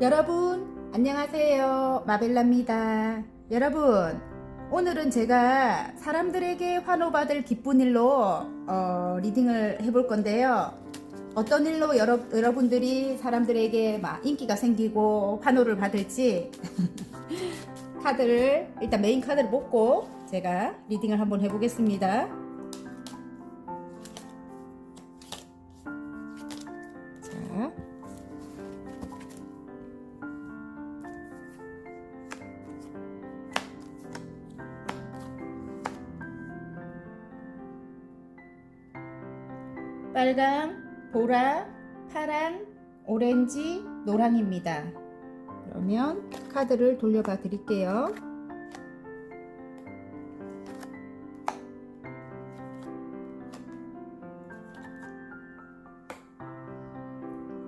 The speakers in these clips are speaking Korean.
여러분 안녕하세요, 마벨라입니다. 여러분, 오늘은 제가 사람들에게 환호받을 기쁜 일로 리딩을 해볼 건데요. 어떤 일로 여러분들이 사람들에게 막 인기가 생기고 환호를 받을지 카드를 일단 메인 카드를 뽑고 제가 리딩을 한번 해보겠습니다. 자, 빨강, 보라, 파란, 오렌지, 노랑입니다. 그러면 카드를 돌려봐 드릴게요.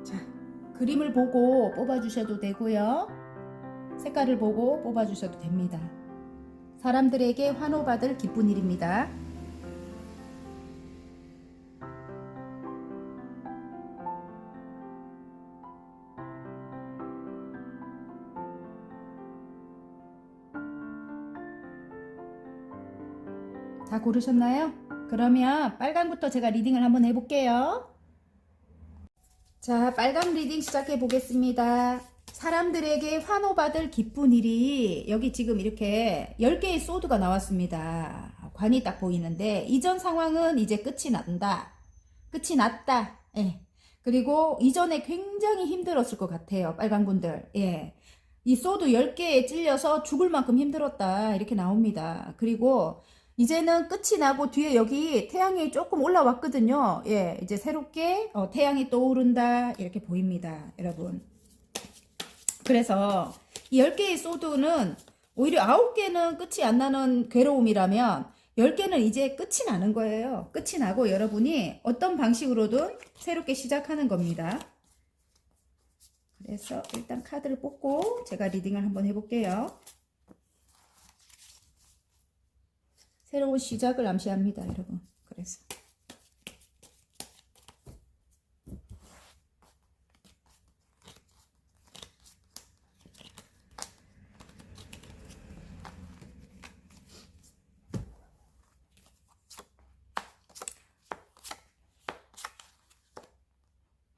자, 그림을 보고 뽑아주셔도 되고요. 색깔을 보고 뽑아주셔도 됩니다. 사람들에게 환호받을 기쁜 일입니다. 다 고르셨나요? 그러면 빨강부터 제가 리딩을 한번 해볼게요. 자, 빨강 리딩 시작해 보겠습니다. 사람들에게 환호받을 기쁜 일이 여기 지금 이렇게 10개의 소드가 나왔습니다. 관이 딱 보이는데 이전 상황은 이제 끝이 난다. 끝이 났다. 예. 그리고 이전에 굉장히 힘들었을 것 같아요. 빨강분들. 예. 이 소드 10개에 찔려서 죽을 만큼 힘들었다. 이렇게 나옵니다. 그리고 이제는 끝이 나고 뒤에 여기 태양이 조금 올라왔거든요. 예, 이제 새롭게 태양이 떠오른다 이렇게 보입니다, 여러분. 그래서 이 10개의 소드는 오히려 9개는 끝이 안 나는 괴로움이라면 10개는 이제 끝이 나는 거예요. 끝이 나고 여러분이 어떤 방식으로든 새롭게 시작하는 겁니다. 그래서 일단 카드를 뽑고 제가 리딩을 한번 해볼게요. 새로운 시작을 암시합니다, 여러분. 그래서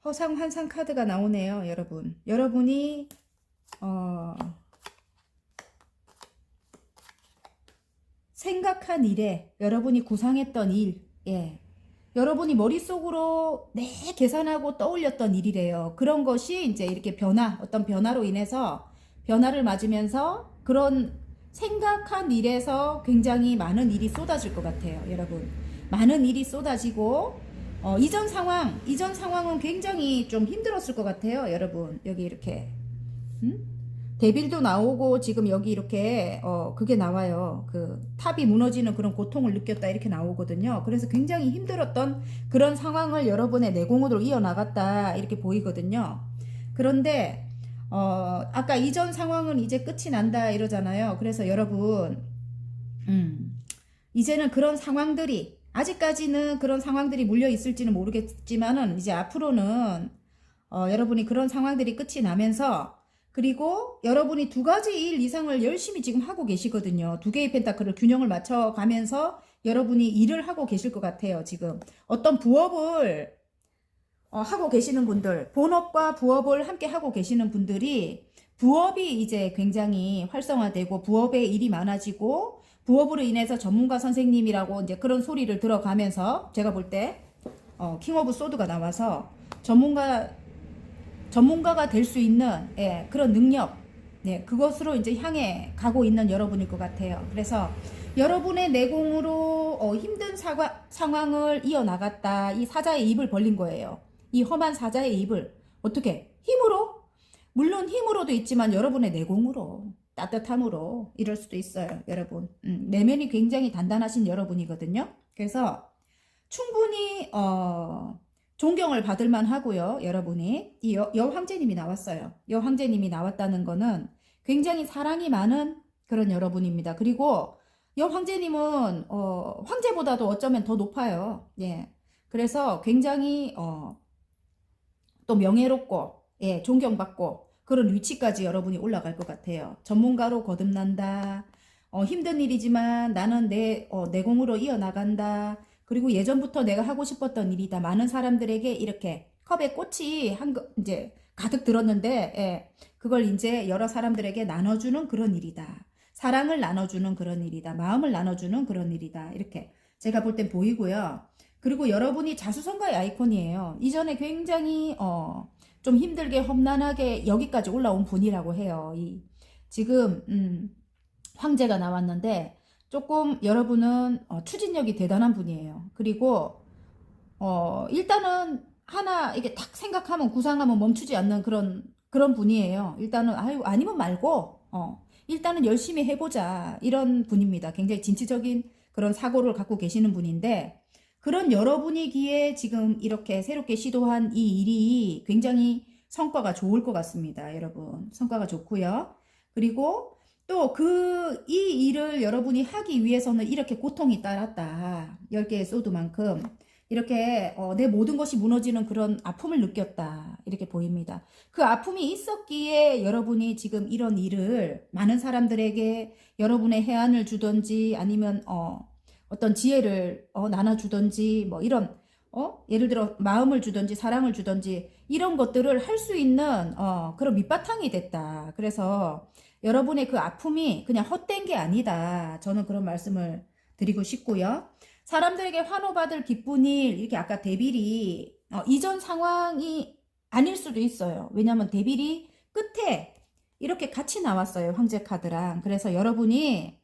허상 환상 카드가 나오네요, 여러분. 여러분이 생각한 일에 여러분이 구상했던 일, 예. 여러분이 머릿속으로 계산하고 떠올렸던 일이래요. 그런 것이 이제 이렇게 어떤 변화로 인해서 변화를 맞으면서 그런 생각한 일에서 굉장히 많은 일이 쏟아질 것 같아요, 여러분. 많은 일이 쏟아지고, 이전 상황은 굉장히 좀 힘들었을 것 같아요, 여러분. 여기 이렇게. 데빌도 나오고 지금 여기 이렇게 그게 나와요. 그 탑이 무너지는 그런 고통을 느꼈다 이렇게 나오거든요. 그래서 굉장히 힘들었던 그런 상황을 여러분의 내공으로 이어나갔다 이렇게 보이거든요. 그런데 아까 이전 상황은 이제 끝이 난다 이러잖아요. 그래서 여러분 이제는 그런 상황들이 아직까지는 그런 상황들이 물려 있을지는 모르겠지만은 이제 앞으로는 여러분이 그런 상황들이 끝이 나면서 그리고 여러분이 2가지 일 이상을 열심히 지금 하고 계시거든요. 2개의 펜타클을 균형을 맞춰가면서 여러분이 일을 하고 계실 것 같아요. 지금 어떤 부업을 하고 계시는 분들, 본업과 부업을 함께 하고 계시는 분들이 부업이 이제 굉장히 활성화되고 부업에 일이 많아지고 부업으로 인해서 전문가 선생님이라고 이제 그런 소리를 들어가면서 제가 볼 때 킹 오브 소드가 나와서 전문가가 될 수 있는 그런 능력, 그것으로 이제 향해 가고 있는 여러분일 것 같아요. 그래서 여러분의 내공으로 힘든 상황을 이어나갔다. 이 사자의 입을 벌린 거예요. 이 험한 사자의 입을 어떻게? 힘으로? 물론 힘으로도 있지만 여러분의 내공으로, 따뜻함으로 이럴 수도 있어요, 여러분. 내면이 굉장히 단단하신 여러분이거든요. 그래서 충분히 존경을 받을 만하고요. 여러분이 이 여황제님이 나왔어요. 여황제님이 나왔다는 거는 굉장히 사랑이 많은 그런 여러분입니다. 그리고 여황제님은 황제보다도 어쩌면 더 높아요. 예. 그래서 굉장히 또 명예롭고 존경받고 그런 위치까지 여러분이 올라갈 것 같아요. 전문가로 거듭난다. 힘든 일이지만 나는 내 공으로 이어나간다. 그리고 예전부터 내가 하고 싶었던 일이다. 많은 사람들에게 이렇게 컵에 꽃이 이제 가득 들었는데, 예, 그걸 이제 여러 사람들에게 나눠주는 그런 일이다. 사랑을 나눠주는 그런 일이다. 마음을 나눠주는 그런 일이다. 이렇게 제가 볼 땐 보이고요. 그리고 여러분이 자수성가의 아이콘이에요. 이전에 굉장히 좀 힘들게 험난하게 여기까지 올라온 분이라고 해요. 지금 황제가 나왔는데 조금 여러분은 추진력이 대단한 분이에요. 그리고 일단은 하나 이게 딱 생각하면 구상하면 멈추지 않는 그런 분이에요. 일단은 아유 아니면 말고 일단은 열심히 해보자 이런 분입니다. 굉장히 진취적인 그런 사고를 갖고 계시는 분인데 그런 여러분이기에 지금 이렇게 새롭게 시도한 이 일이 굉장히 성과가 좋을 것 같습니다. 여러분 성과가 좋고요. 그리고 또 이 일을 여러분이 하기 위해서는 이렇게 고통이 따랐다. 10개의 소드만큼 이렇게 내 모든 것이 무너지는 그런 아픔을 느꼈다. 이렇게 보입니다. 그 아픔이 있었기에 여러분이 지금 이런 일을 많은 사람들에게 여러분의 해안을 주던지 아니면 어떤 지혜를 나눠주던지 뭐 이런 예를 들어 마음을 주던지 사랑을 주던지 이런 것들을 할 수 있는 그런 밑바탕이 됐다. 그래서 여러분의 그 아픔이 그냥 헛된 게 아니다. 저는 그런 말씀을 드리고 싶고요. 사람들에게 환호받을 기쁜 일, 이렇게 아까 데빌이 이전 상황이 아닐 수도 있어요. 왜냐하면 데빌이 끝에 이렇게 같이 나왔어요. 황제 카드랑. 그래서 여러분이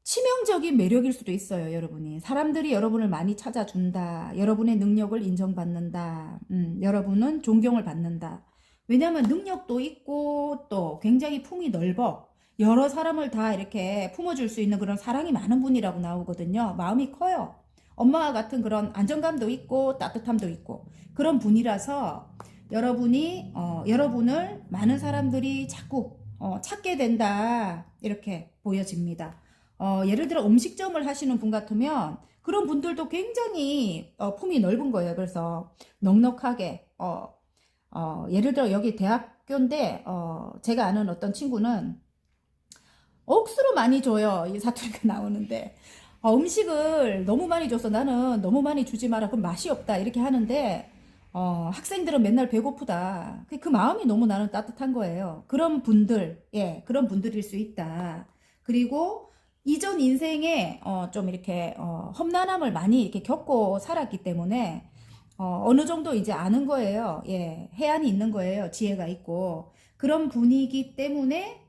치명적인 매력일 수도 있어요. 여러분이 사람들이 여러분을 많이 찾아준다. 여러분의 능력을 인정받는다. 여러분은 존경을 받는다. 왜냐하면 능력도 있고 또 굉장히 품이 넓어. 여러 사람을 다 이렇게 품어줄 수 있는 그런 사랑이 많은 분이라고 나오거든요. 마음이 커요. 엄마와 같은 그런 안정감도 있고 따뜻함도 있고 그런 분이라서 여러분을 많은 사람들이 자꾸 찾게 된다. 이렇게 보여집니다. 예를 들어 음식점을 하시는 분 같으면 그런 분들도 굉장히 품이 넓은 거예요. 그래서 넉넉하게 예를 들어 여기 대학교인데 제가 아는 어떤 친구는 억수로 많이 줘요. 이 사투리가 나오는데 음식을 너무 많이 줘서 나는 너무 많이 주지 마라. 그럼 맛이 없다. 이렇게 하는데 학생들은 맨날 배고프다. 그 마음이 너무 나는 따뜻한 거예요. 그런 분들, 예, 그런 분들일 수 있다. 그리고 이전 인생에 좀 이렇게 험난함을 많이 이렇게 겪고 살았기 때문에 어느 정도 이제 아는 거예요. 예, 해안이 있는 거예요. 지혜가 있고 그런 분이기 때문에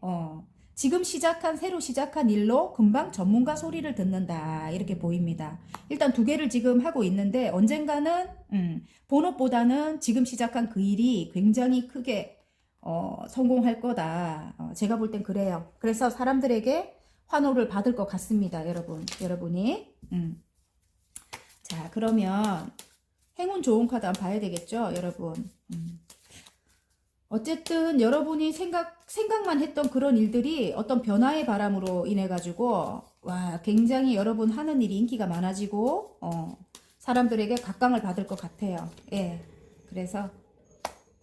지금 새로 시작한 일로 금방 전문가 소리를 듣는다. 이렇게 보입니다. 일단 2개를 지금 하고 있는데 언젠가는 본업보다는 지금 시작한 그 일이 굉장히 크게 성공할 거다. 제가 볼 땐 그래요. 그래서 사람들에게 환호를 받을 것 같습니다. 여러분이. 자, 그러면 행운 좋은 카드 한번 봐야 되겠죠, 여러분. 어쨌든 여러분이 생각만 했던 그런 일들이 어떤 변화의 바람으로 인해 가지고 와 굉장히 여러분 하는 일이 인기가 많아지고 사람들에게 각광을 받을 것 같아요. 예. 그래서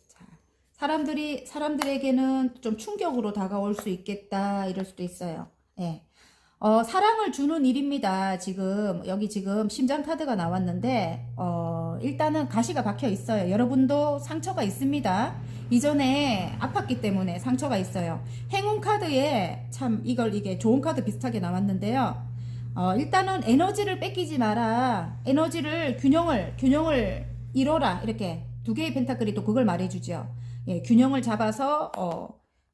자, 사람들에게는 좀 충격으로 다가올 수 있겠다 이럴 수도 있어요. 예. 사랑을 주는 일입니다. 여기 지금 심장 카드가 나왔는데, 일단은 가시가 박혀 있어요. 여러분도 상처가 있습니다. 이전에 아팠기 때문에 상처가 있어요. 행운 카드에 참 이게 좋은 카드 비슷하게 나왔는데요. 일단은 에너지를 뺏기지 마라. 균형을 이뤄라. 이렇게 2개의 펜타클이 또 그걸 말해주죠. 예, 균형을 잡아서,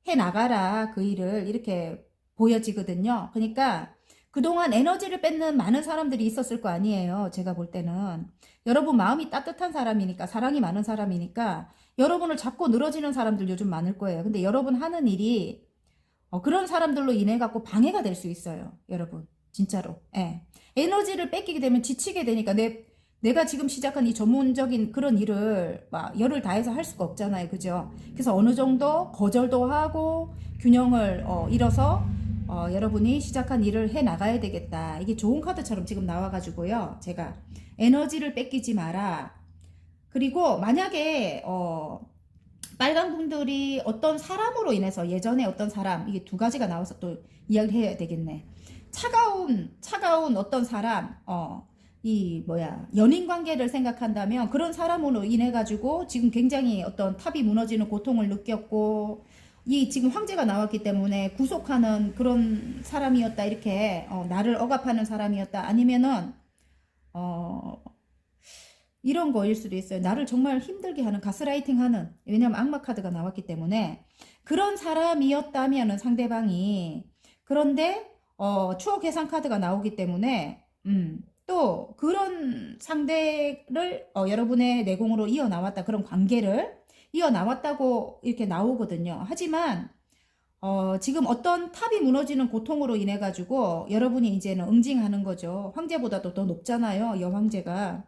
해 나가라. 그 일을 이렇게 보여지거든요. 그러니까 그동안 에너지를 뺏는 많은 사람들이 있었을 거 아니에요. 제가 볼 때는. 여러분 마음이 따뜻한 사람이니까 사랑이 많은 사람이니까 여러분을 잡고 늘어지는 사람들 요즘 많을 거예요. 근데 여러분 하는 일이 그런 사람들로 인해 갖고 방해가 될 수 있어요. 여러분 진짜로. 예. 에너지를 뺏기게 되면 지치게 되니까 내가 지금 시작한 이 전문적인 그런 일을 막 열을 다해서 할 수가 없잖아요. 그죠? 그래서 어느 정도 거절도 하고 균형을 잃어서 여러분이 시작한 일을 해 나가야 되겠다. 이게 좋은 카드처럼 지금 나와가지고요. 제가 에너지를 뺏기지 마라. 그리고 만약에 빨간 분들이 어떤 사람으로 인해서 예전에 어떤 사람, 이게 두 가지가 나와서 또 이야기를 해야 되겠네. 차가운 어떤 사람, 이 뭐야 연인 관계를 생각한다면 그런 사람으로 인해 가지고 지금 굉장히 어떤 탑이 무너지는 고통을 느꼈고, 이 지금 황제가 나왔기 때문에 구속하는 그런 사람이었다, 이렇게 나를 억압하는 사람이었다, 아니면은 어 이런 거일 수도 있어요. 나를 정말 힘들게 하는, 가스라이팅 하는, 왜냐면 악마 카드가 나왔기 때문에 그런 사람이었다면은 상대방이, 그런데 추억 회상 카드가 나오기 때문에 또 그런 상대를 여러분의 내공으로 이어나왔다, 그런 관계를 이어나왔다고 이렇게 나오거든요. 하지만 지금 어떤 탑이 무너지는 고통으로 인해 가지고 여러분이 이제는 응징하는 거죠. 황제보다도 더 높잖아요, 여황제가.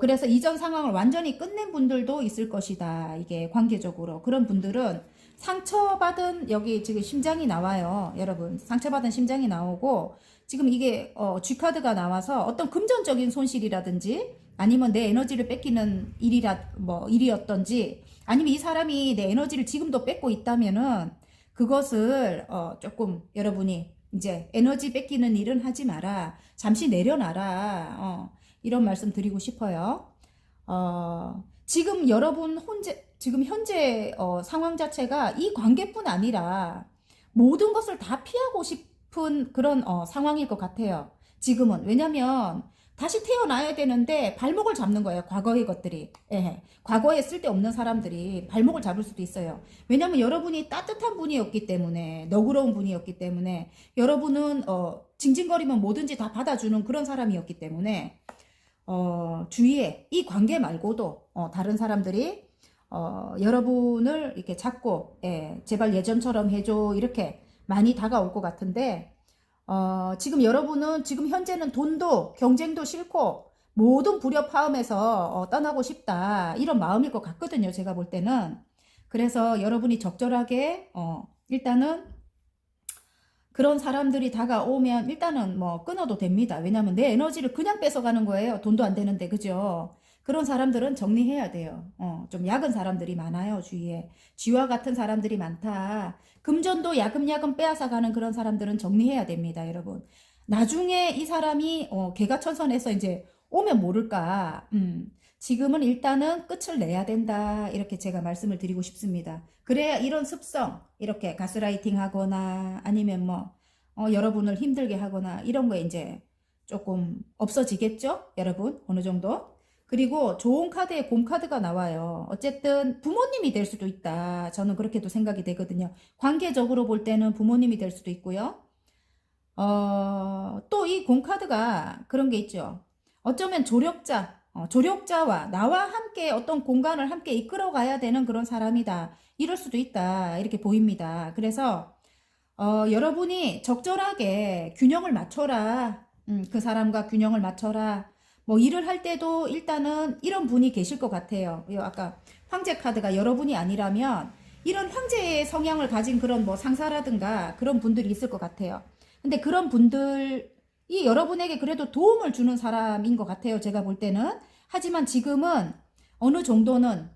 그래서 이전 상황을 완전히 끝낸 분들도 있을 것이다. 이게 관계적으로. 그런 분들은 상처받은, 여기 지금 심장이 나와요. 여러분. 상처받은 심장이 나오고, 지금 이게, G카드가 나와서 어떤 금전적인 손실이라든지, 아니면 내 에너지를 뺏기는 일이었던지, 아니면 이 사람이 내 에너지를 지금도 뺏고 있다면은, 그것을, 조금 여러분이 이제 에너지 뺏기는 일은 하지 마라. 잠시 내려놔라. 이런 말씀 드리고 싶어요. 지금 여러분 지금 현재 상황 자체가 이 관계뿐 아니라 모든 것을 다 피하고 싶은 그런 상황일 것 같아요. 지금은. 왜냐면 다시 태어나야 되는데 발목을 잡는 거예요. 과거의 것들이. 예. 과거에 쓸데없는 사람들이 발목을 잡을 수도 있어요. 왜냐면 여러분이 따뜻한 분이었기 때문에, 너그러운 분이었기 때문에, 여러분은 징징거리면 뭐든지 다 받아주는 그런 사람이었기 때문에, 주위에 이 관계 말고도 다른 사람들이 여러분을 이렇게 잡고, 예, 제발 예전처럼 해줘, 이렇게 많이 다가올 것 같은데, 지금 여러분은 지금 현재는 돈도 경쟁도 싫고 모든 불협화음에서 떠나고 싶다, 이런 마음일 것 같거든요, 제가 볼 때는. 그래서 여러분이 적절하게 일단은 그런 사람들이 다가오면 일단은 뭐 끊어도 됩니다. 왜냐면 내 에너지를 그냥 뺏어가는 거예요. 돈도 안 되는데, 그죠? 그런 사람들은 정리해야 돼요. 좀 약은 사람들이 많아요, 주위에. 쥐와 같은 사람들이 많다. 금전도 야금야금 빼앗아가는 그런 사람들은 정리해야 됩니다, 여러분. 나중에 이 사람이 개가천선해서 이제 오면 모를까. 지금은 일단은 끝을 내야 된다, 이렇게 제가 말씀을 드리고 싶습니다. 그래야 이런 습성, 이렇게 가스라이팅 하거나 아니면 여러분을 힘들게 하거나 이런 거에 이제 조금 없어지겠죠, 여러분? 어느 정도? 그리고 좋은 카드에 곰카드가 나와요. 어쨌든 부모님이 될 수도 있다, 저는 그렇게도 생각이 되거든요. 관계적으로 볼 때는 부모님이 될 수도 있고요. 또 이 곰카드가 그런 게 있죠. 어쩌면 조력자와 나와 함께 어떤 공간을 함께 이끌어 가야 되는 그런 사람이다, 이럴 수도 있다, 이렇게 보입니다. 그래서 여러분이 적절하게 균형을 맞춰라. 그 사람과 균형을 맞춰라. 뭐 일을 할 때도 일단은 이런 분이 계실 것 같아요. 아까 황제 카드가 여러분이 아니라면 이런 황제의 성향을 가진 그런 뭐 상사라든가 그런 분들이 있을 것 같아요. 근데 그런 분들이 여러분에게 그래도 도움을 주는 사람인 것 같아요, 제가 볼 때는. 하지만 지금은 어느 정도는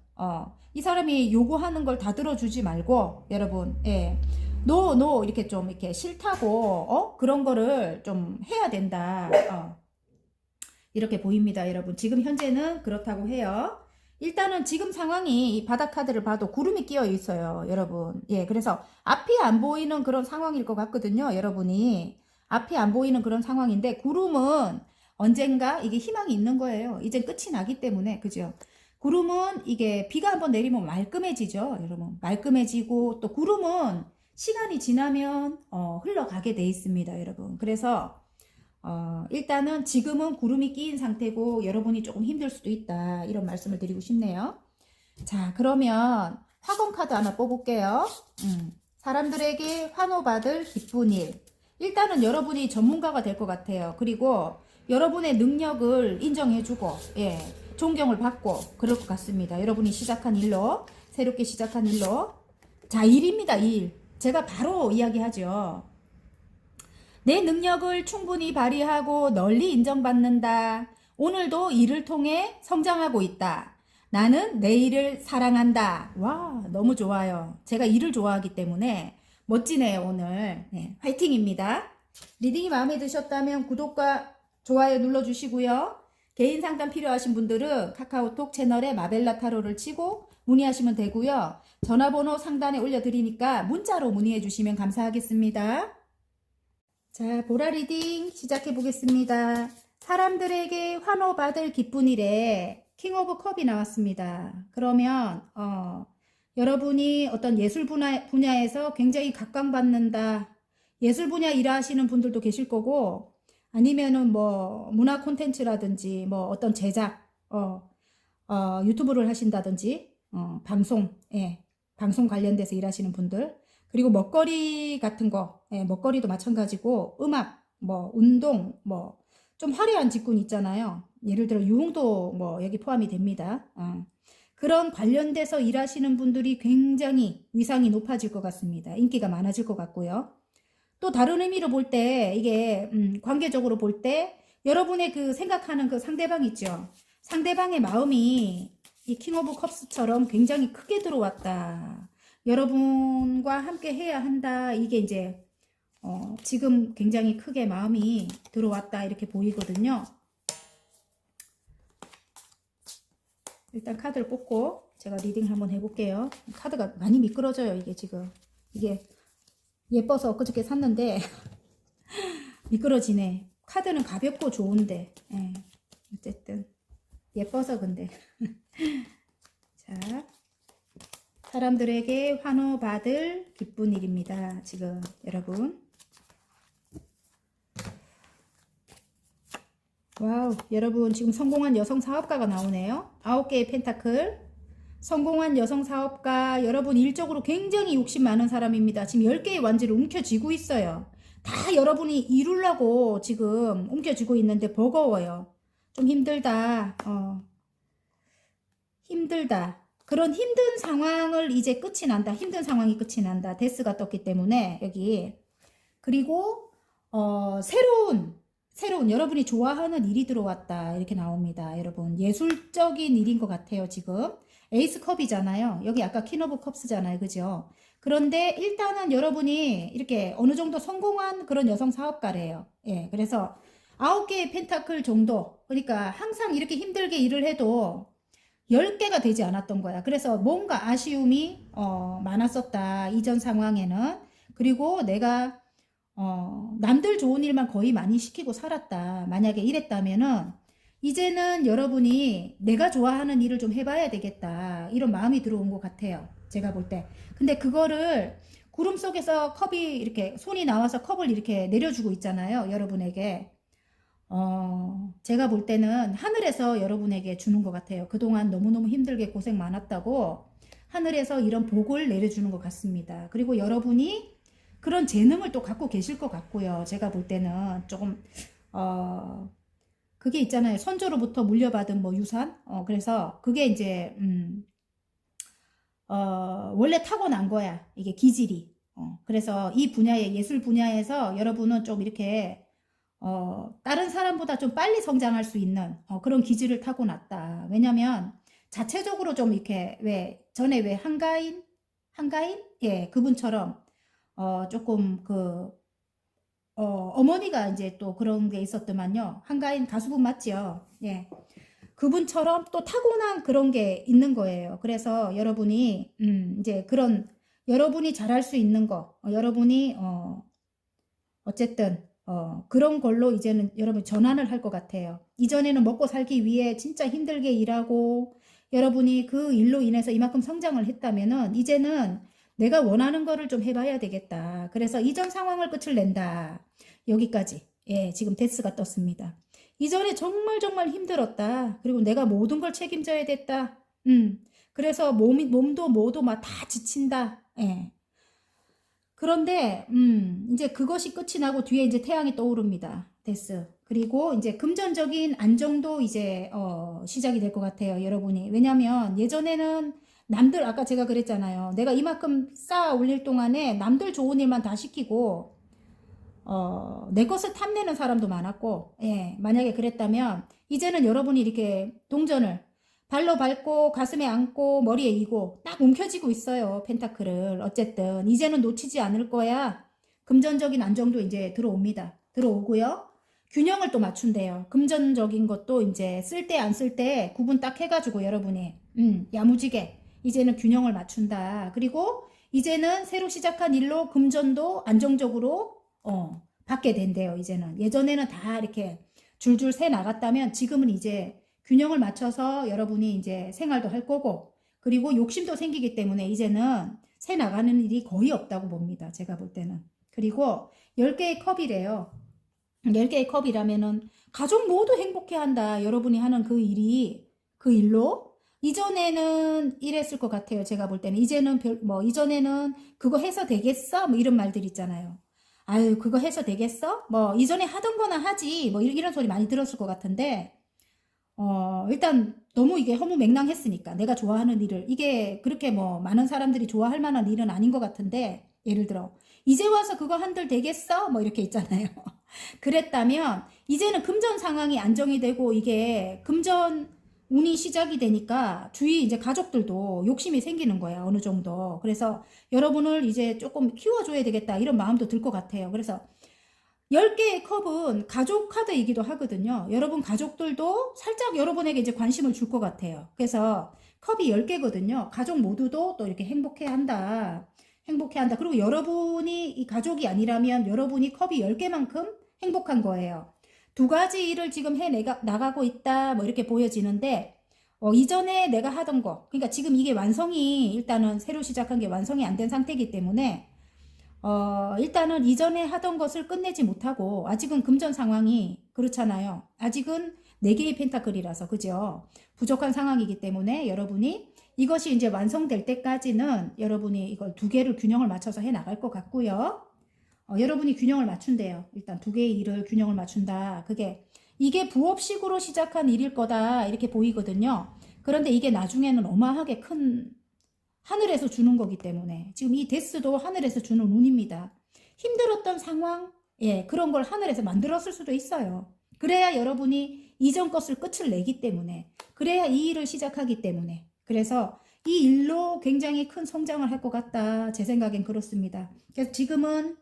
이 사람이 요구하는 걸 다 들어주지 말고, 여러분, 예, 노 이렇게 좀 이렇게 싫다고 그런 거를 좀 해야 된다, 이렇게 보입니다, 여러분. 지금 현재는 그렇다고 해요. 일단은 지금 상황이 이 바닥 카드를 봐도 구름이 끼어 있어요, 여러분. 예, 그래서 앞이 안 보이는 그런 상황일 것 같거든요, 여러분이. 앞이 안 보이는 그런 상황인데, 구름은 언젠가 이게 희망이 있는 거예요. 이제 끝이 나기 때문에, 그죠? 구름은 이게 비가 한번 내리면 말끔해지죠, 여러분. 말끔해지고, 또 구름은 시간이 지나면 흘러가게 돼 있습니다, 여러분. 그래서 일단은 지금은 구름이 끼인 상태고 여러분이 조금 힘들 수도 있다, 이런 말씀을 드리고 싶네요. 자, 그러면 화공 카드 하나 뽑을게요. 사람들에게 환호받을 기쁜 일. 일단은 여러분이 전문가가 될 것 같아요. 그리고 여러분의 능력을 인정해주고, 예, 존경을 받고 그럴 것 같습니다. 여러분이 시작한 일로, 새롭게 시작한 일로. 자, 일입니다, 일. 제가 바로 이야기하죠. 내 능력을 충분히 발휘하고 널리 인정받는다. 오늘도 일을 통해 성장하고 있다. 나는 내 일을 사랑한다. 와, 너무 좋아요. 제가 일을 좋아하기 때문에 멋지네요, 오늘. 네, 화이팅입니다. 리딩이 마음에 드셨다면 구독과 좋아요 눌러주시고요. 개인 상담 필요하신 분들은 카카오톡 채널에 마벨라 타로를 치고 문의하시면 되고요. 전화번호 상단에 올려드리니까 문자로 문의해 주시면 감사하겠습니다. 자, 보라 리딩 시작해 보겠습니다. 사람들에게 환호받을 기쁜 일에 킹 오브 컵이 나왔습니다. 그러면 여러분이 어떤 예술 분야에서 굉장히 각광받는다. 예술 분야 일하시는 분들도 계실 거고, 아니면은 뭐 문화 콘텐츠라든지 뭐 어떤 제작 유튜브를 하신다든지 방송, 예, 방송 관련돼서 일하시는 분들, 그리고 먹거리 같은 거, 예, 먹거리도 마찬가지고 음악, 뭐 운동, 뭐 좀 화려한 직군 있잖아요. 예를 들어 유흥도 뭐 여기 포함이 됩니다. 그런 관련돼서 일하시는 분들이 굉장히 위상이 높아질 것 같습니다. 인기가 많아질 것 같고요. 또 다른 의미로 볼 때 이게 관계적으로 볼 때 여러분의 그 생각하는 그 상대방 있죠. 상대방의 마음이 이 킹 오브 컵스처럼 굉장히 크게 들어왔다. 여러분과 함께 해야 한다. 이게 이제 지금 굉장히 크게 마음이 들어왔다 이렇게 보이거든요. 일단 카드를 뽑고 제가 리딩 한번 해볼게요. 카드가 많이 미끄러져요. 이게 지금 이게 예뻐서 엊그저께 샀는데 미끄러지네. 카드는 가볍고 좋은데 어쨌든 예뻐서 근데 자, 사람들에게 환호받을 기쁜 일입니다. 지금 여러분. 와우, 여러분 지금 성공한 여성 사업가가 나오네요. 9개의 펜타클. 성공한 여성 사업가, 여러분 일적으로 굉장히 욕심 많은 사람입니다. 지금 10개의 완지를 움켜쥐고 있어요. 다 여러분이 이루려고 지금 움켜쥐고 있는데 버거워요. 좀 힘들다. 힘들다. 그런 힘든 상황을 이제 끝이 난다. 힘든 상황이 끝이 난다. 데스가 떴기 때문에 여기. 그리고 새로운 여러분이 좋아하는 일이 들어왔다. 이렇게 나옵니다. 여러분 예술적인 일인 것 같아요. 지금 에이스 컵이잖아요. 여기 아까 퀸 오브 컵스잖아요. 그죠? 그런데 일단은 여러분이 이렇게 어느 정도 성공한 그런 여성 사업가래요. 예, 그래서 9개의 펜타클 정도. 그러니까 항상 이렇게 힘들게 일을 해도 10개가 되지 않았던 거야. 그래서 뭔가 아쉬움이 많았었다. 이전 상황에는. 그리고 내가 남들 좋은 일만 거의 많이 시키고 살았다. 만약에 이랬다면은 이제는 여러분이 내가 좋아하는 일을 좀 해봐야 되겠다. 이런 마음이 들어온 것 같아요. 제가 볼 때. 근데 그거를 구름 속에서 컵이 이렇게 손이 나와서 컵을 이렇게 내려주고 있잖아요. 여러분에게. 제가 볼 때는 하늘에서 여러분에게 주는 것 같아요. 그동안 너무너무 힘들게 고생 많았다고 하늘에서 이런 복을 내려주는 것 같습니다. 그리고 여러분이 그런 재능을 또 갖고 계실 것 같고요. 제가 볼 때는 조금 그게 있잖아요. 선조로부터 물려받은 뭐 유산. 그래서 그게 이제 원래 타고난 거야. 이게 기질이. 그래서 이 분야의 예술 분야에서 여러분은 좀 이렇게 다른 사람보다 좀 빨리 성장할 수 있는 그런 기질을 타고났다. 왜냐면 자체적으로 좀 이렇게 왜 전에 왜 한가인 예, 그분처럼 조금 어머니가 이제 또 그런 게 있었더만요. 한가인 가수분 맞죠? 예. 그분처럼 또 타고난 그런 게 있는 거예요. 그래서 여러분이, 이제 그런, 여러분이 잘할 수 있는 거, 여러분이, 어쨌든, 그런 걸로 이제는 여러분 전환을 할 것 같아요. 이전에는 먹고 살기 위해 진짜 힘들게 일하고, 여러분이 그 일로 인해서 이만큼 성장을 했다면은, 이제는 내가 원하는 거를 좀 해봐야 되겠다. 그래서 이전 상황을 끝을 낸다. 여기까지. 예, 지금 데스가 떴습니다. 이전에 정말 힘들었다. 그리고 내가 모든 걸 책임져야 됐다. 그래서 몸도 뭐도 막 다 지친다. 예. 그런데, 이제 그것이 끝이 나고 뒤에 이제 태양이 떠오릅니다. 데스. 그리고 이제 금전적인 안정도 이제, 시작이 될 것 같아요. 여러분이. 왜냐면 예전에는 남들, 아까 제가 그랬잖아요. 내가 이만큼 쌓아 올릴 동안에 남들 좋은 일만 다 시키고, 내 것을 탐내는 사람도 많았고, 예, 만약에 그랬다면, 이제는 여러분이 이렇게 동전을 발로 밟고 가슴에 안고 머리에 이고 딱 움켜쥐고 있어요. 펜타클을. 어쨌든 이제는 놓치지 않을 거야. 금전적인 안정도 이제 들어옵니다. 들어오고요. 균형을 또 맞춘대요. 금전적인 것도 이제 쓸 때 안 쓸 때 구분 딱 해가지고 여러분이 야무지게 이제는 균형을 맞춘다. 그리고 이제는 새로 시작한 일로 금전도 안정적으로 받게 된대요. 이제는 예전에는 다 이렇게 줄줄 새 나갔다면 지금은 이제 균형을 맞춰서 여러분이 이제 생활도 할 거고 그리고 욕심도 생기기 때문에 이제는 새 나가는 일이 거의 없다고 봅니다. 제가 볼 때는. 그리고 10개의 컵이래요. 10개의 컵이라면은 가족 모두 행복해한다. 여러분이 하는 그 일이 그 일로 이전에는 이랬을 것 같아요. 제가 볼 때는 이제는 이전에는 그거 해서 되겠어? 뭐 이런 말들 있잖아요. 아유 그거 해서 되겠어? 뭐 이전에 하던 거나 하지. 뭐 이런 소리 많이 들었을 것 같은데 일단 너무 이게 허무맹랑했으니까 내가 좋아하는 일을 이게 그렇게 뭐 많은 사람들이 좋아할 만한 일은 아닌 것 같은데 예를 들어 이제 와서 그거 한들 되겠어? 뭐 이렇게 있잖아요. 그랬다면 이제는 금전 상황이 안정이 되고 이게 금전 운이 시작이 되니까 주위 이제 가족들도 욕심이 생기는 거야 어느 정도. 그래서 여러분을 이제 조금 키워줘야 되겠다 이런 마음도 들 것 같아요. 그래서 10개의 컵은 가족 카드이기도 하거든요. 여러분 가족들도 살짝 여러분에게 이제 관심을 줄 것 같아요. 그래서 컵이 10개거든요. 가족 모두도 또 이렇게 행복해 한다. 행복해 한다. 그리고 여러분이 이 가족이 아니라면 여러분이 컵이 10개만큼 행복한 거예요. 두 가지 일을 지금 나가고 있다. 뭐 이렇게 보여지는데, 이전에 내가 하던 거. 그러니까 지금 이게 완성이 일단은 새로 시작한 게 완성이 안 된 상태이기 때문에 일단은 이전에 하던 것을 끝내지 못하고 아직은 금전 상황이 그렇잖아요. 아직은 4개의 펜타클이라서 그죠? 부족한 상황이기 때문에 여러분이 이것이 이제 완성될 때까지는 여러분이 이걸 2개를 균형을 맞춰서 해 나갈 것 같고요. 여러분이 균형을 맞춘대요. 일단 2개의 일을 균형을 맞춘다. 이게 부업식으로 시작한 일일 거다 이렇게 보이거든요. 그런데 이게 나중에는 어마하게 큰 하늘에서 주는 거기 때문에 지금 이 데스도 하늘에서 주는 운입니다. 힘들었던 상황, 그런 걸 하늘에서 만들었을 수도 있어요. 그래야 여러분이 이전 것을 끝을 내기 때문에, 그래야 이 일을 시작하기 때문에, 그래서 이 일로 굉장히 큰 성장을 할 것 같다. 제 생각엔 그렇습니다. 그래서 지금은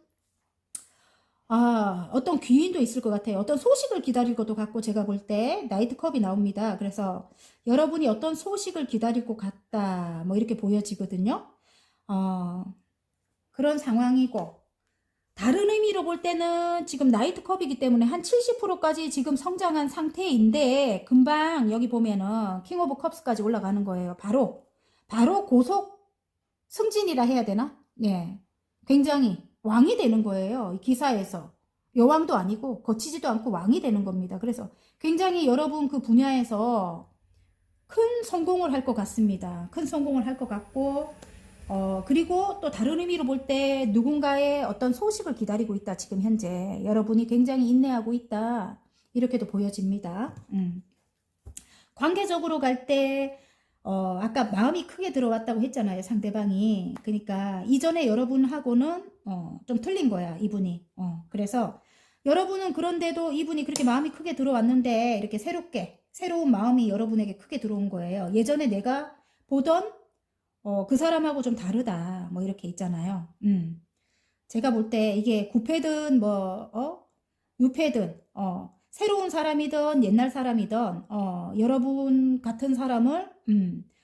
어떤 귀인도 있을 것 같아요. 어떤 소식을 기다릴 것도 같고, 제가 볼 때, 나이트컵이 나옵니다. 그래서 여러분이 어떤 소식을 기다릴 것 같다. 뭐 이렇게 보여지거든요. 그런 상황이고, 다른 의미로 볼 때는 지금 나이트컵이기 때문에 한 70%까지 지금 성장한 상태인데, 금방 여기 보면은 킹 오브 컵스까지 올라가는 거예요. 바로 고속 승진이라 해야 되나? 예. 굉장히 왕이 되는 거예요. 이 기사에서. 여왕도 아니고 거치지도 않고 왕이 되는 겁니다. 그래서 굉장히 여러분 그 분야에서 큰 성공을 할 것 같습니다. 큰 성공을 할 것 같고 그리고 또 다른 의미로 볼 때 누군가의 어떤 소식을 기다리고 있다. 지금 현재 여러분이 굉장히 인내하고 있다. 이렇게도 보여집니다. 관계적으로 갈때 아까 마음이 크게 들어왔다고 했잖아요, 상대방이. 그러니까 이전에 여러분하고는 좀 틀린 거야, 이분이. 그래서 여러분은 그런데도 이분이 그렇게 마음이 크게 들어왔는데 이렇게 새로운 마음이 여러분에게 크게 들어온 거예요. 예전에 내가 보던 그 사람하고 좀 다르다. 뭐 이렇게 있잖아요. 제가 볼 때 이게 구패든 유패든 새로운 사람이든 옛날 사람이든 여러분 같은 사람을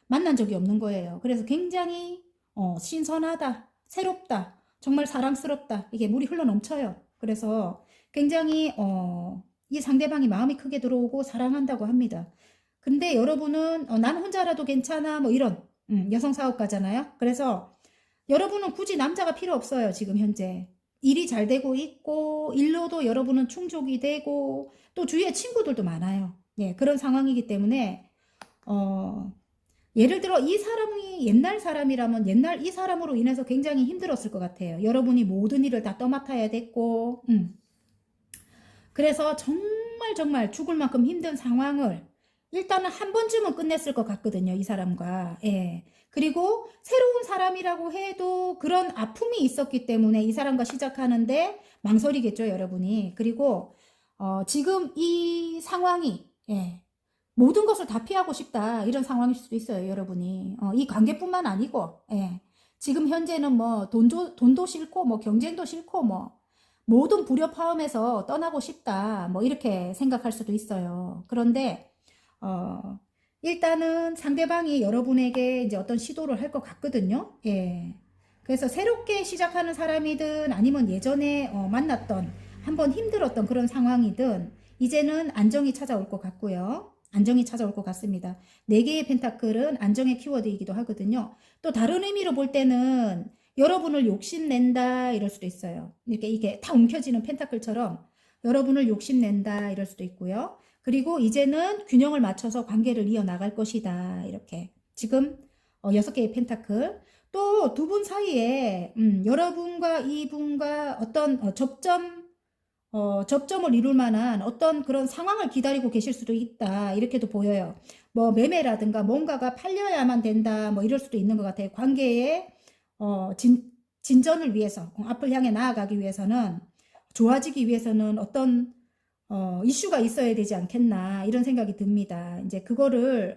만난 적이 없는 거예요. 그래서 굉장히 신선하다, 새롭다, 정말 사랑스럽다. 이게 물이 흘러 넘쳐요. 그래서 굉장히 이 상대방이 마음이 크게 들어오고 사랑한다고 합니다. 근데 여러분은 난 혼자라도 괜찮아 뭐 이런 여성 사업가잖아요. 그래서 여러분은 굳이 남자가 필요 없어요. 지금 현재. 일이 잘 되고 있고 일로도 여러분은 충족이 되고 또 주위에 친구들도 많아요. 예, 그런 상황이기 때문에 예를 들어 이 사람이 옛날 사람이라면 옛날 이 사람으로 인해서 굉장히 힘들었을 것 같아요. 여러분이 모든 일을 다 떠맡아야 됐고 그래서 정말 죽을 만큼 힘든 상황을 일단은 한 번쯤은 끝냈을 것 같거든요. 이 사람과. 예. 그리고 새로운 사람이라고 해도 그런 아픔이 있었기 때문에 이 사람과 시작하는데 망설이겠죠, 여러분이. 그리고 지금 이 상황이 모든 것을 다 피하고 싶다. 이런 상황일 수도 있어요, 여러분이. 이 관계뿐만 아니고, 예. 지금 현재는 뭐, 돈도 싫고, 뭐, 경쟁도 싫고, 뭐, 모든 불협화음에서 떠나고 싶다. 뭐, 이렇게 생각할 수도 있어요. 그런데, 어, 일단은 상대방이 여러분에게 이제 어떤 시도를 할 것 같거든요. 예. 그래서 새롭게 시작하는 사람이든 아니면 예전에 만났던 한번 힘들었던 그런 상황이든 이제는 안정이 찾아올 것 같고요. 안정이 찾아올 것 같습니다. 4개의 펜타클은 안정의 키워드이기도 하거든요. 또 다른 의미로 볼 때는 여러분을 욕심낸다 이럴 수도 있어요. 이렇게 이게 다 움켜지는 펜타클처럼 여러분을 욕심낸다 이럴 수도 있고요. 그리고 이제는 균형을 맞춰서 관계를 이어나갈 것이다. 이렇게 지금 6개의 펜타클 또 두 분 사이에 여러분과 이분과 어떤 접점을 이룰 만한 어떤 그런 상황을 기다리고 계실 수도 있다. 이렇게도 보여요. 뭐 매매라든가 뭔가가 팔려야만 된다. 뭐 이럴 수도 있는 것 같아요. 관계의 진전을 위해서 앞을 향해 나아가기 위해서는 좋아지기 위해서는 어떤 이슈가 있어야 되지 않겠나 이런 생각이 듭니다. 이제 그거를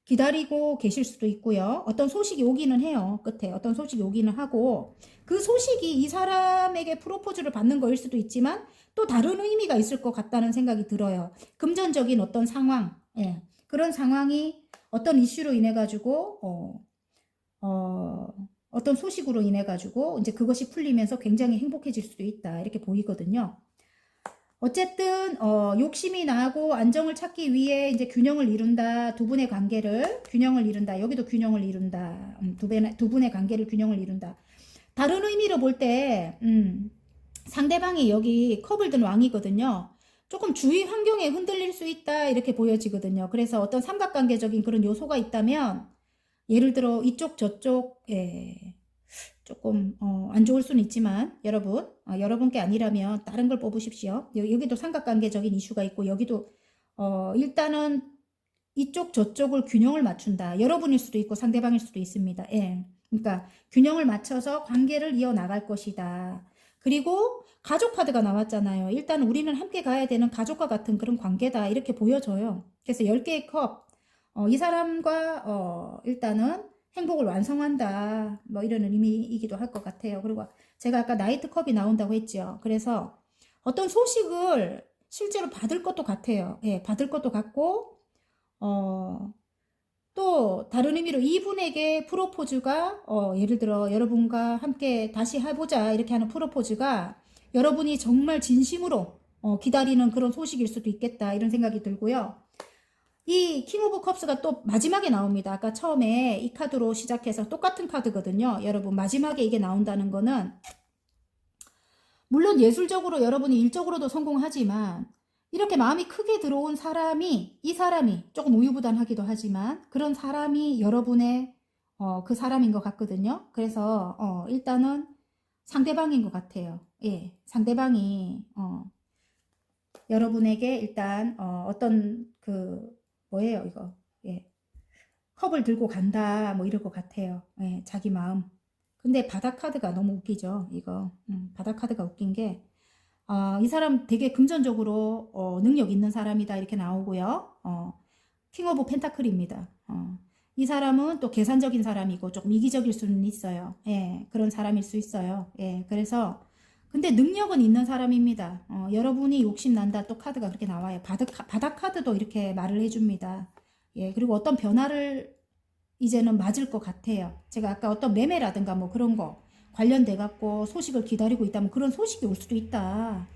기다리고 계실 수도 있고요. 어떤 소식이 오기는 해요. 끝에 어떤 소식이 오기는 하고 그 소식이 이 사람에게 프로포즈를 받는 거일 수도 있지만 또 다른 의미가 있을 것 같다는 생각이 들어요. 금전적인 어떤 상황, 예. 그런 상황이 어떤 이슈로 인해 가지고 어떤 소식으로 인해 가지고 이제 그것이 풀리면서 굉장히 행복해질 수도 있다 이렇게 보이거든요. 어쨌든 욕심이 나고 안정을 찾기 위해 이제 균형을 이룬다. 두 분의 관계를 균형을 이룬다. 여기도 균형을 이룬다. 두 분의 관계를 균형을 이룬다. 다른 의미로 볼 때 상대방이 여기 컵을 든 왕이거든요. 조금 주위 환경에 흔들릴 수 있다 이렇게 보여지거든요. 그래서 어떤 삼각관계적인 그런 요소가 있다면 예를 들어 이쪽 저쪽 조금 안 좋을 수는 있지만 여러분께 아니라면 다른 걸 뽑으십시오. 여기도 삼각관계적인 이슈가 있고 여기도 일단은 이쪽 저쪽을 균형을 맞춘다. 여러분일 수도 있고 상대방일 수도 있습니다. 예. 그러니까 균형을 맞춰서 관계를 이어나갈 것이다. 그리고 가족 카드가 나왔잖아요. 일단 우리는 함께 가야 되는 가족과 같은 그런 관계다. 이렇게 보여져요. 그래서 10개의 컵. 이 사람과 일단은 행복을 완성한다. 뭐 이런 의미이기도 할 것 같아요. 그리고 제가 아까 나이트 컵이 나온다고 했죠. 그래서 어떤 소식을 실제로 받을 것도 같아요. 예, 받을 것도 같고 또 다른 의미로 이분에게 프로포즈가 예를 들어 여러분과 함께 다시 해보자 이렇게 하는 프로포즈가 여러분이 정말 진심으로 기다리는 그런 소식일 수도 있겠다 이런 생각이 들고요. 이 킹 오브 컵스가 또 마지막에 나옵니다. 아까 처음에 이 카드로 시작해서 똑같은 카드거든요. 여러분 마지막에 이게 나온다는 거는 물론 예술적으로 여러분이 일적으로도 성공하지만 이렇게 마음이 크게 들어온 사람이 이 사람이 조금 우유부단하기도 하지만 그런 사람이 여러분의 그 사람인 것 같거든요. 그래서 일단은 상대방인 것 같아요. 예, 상대방이 여러분에게 일단 어떤 뭐예요 이거 예 컵을 들고 간다 뭐 이럴 것 같아요. 예, 자기 마음. 근데 바닥 카드가 너무 웃기죠 이거. 바닥 카드가 웃긴 게 이 사람 되게 금전적으로 능력 있는 사람이다 이렇게 나오고요. 킹 오브 펜타클입니다. 이 사람은 또 계산적인 사람이고 조금 이기적일 수는 있어요. 예, 그런 사람일 수 있어요. 예, 그래서 근데 능력은 있는 사람입니다. 여러분이 욕심난다 또 카드가 그렇게 나와요. 바닥 카드도 이렇게 말을 해줍니다. 예, 그리고 어떤 변화를 이제는 맞을 것 같아요. 제가 아까 어떤 매매라든가 뭐 그런 거 관련돼 갖고 소식을 기다리고 있다면 그런 소식이 올 수도 있다.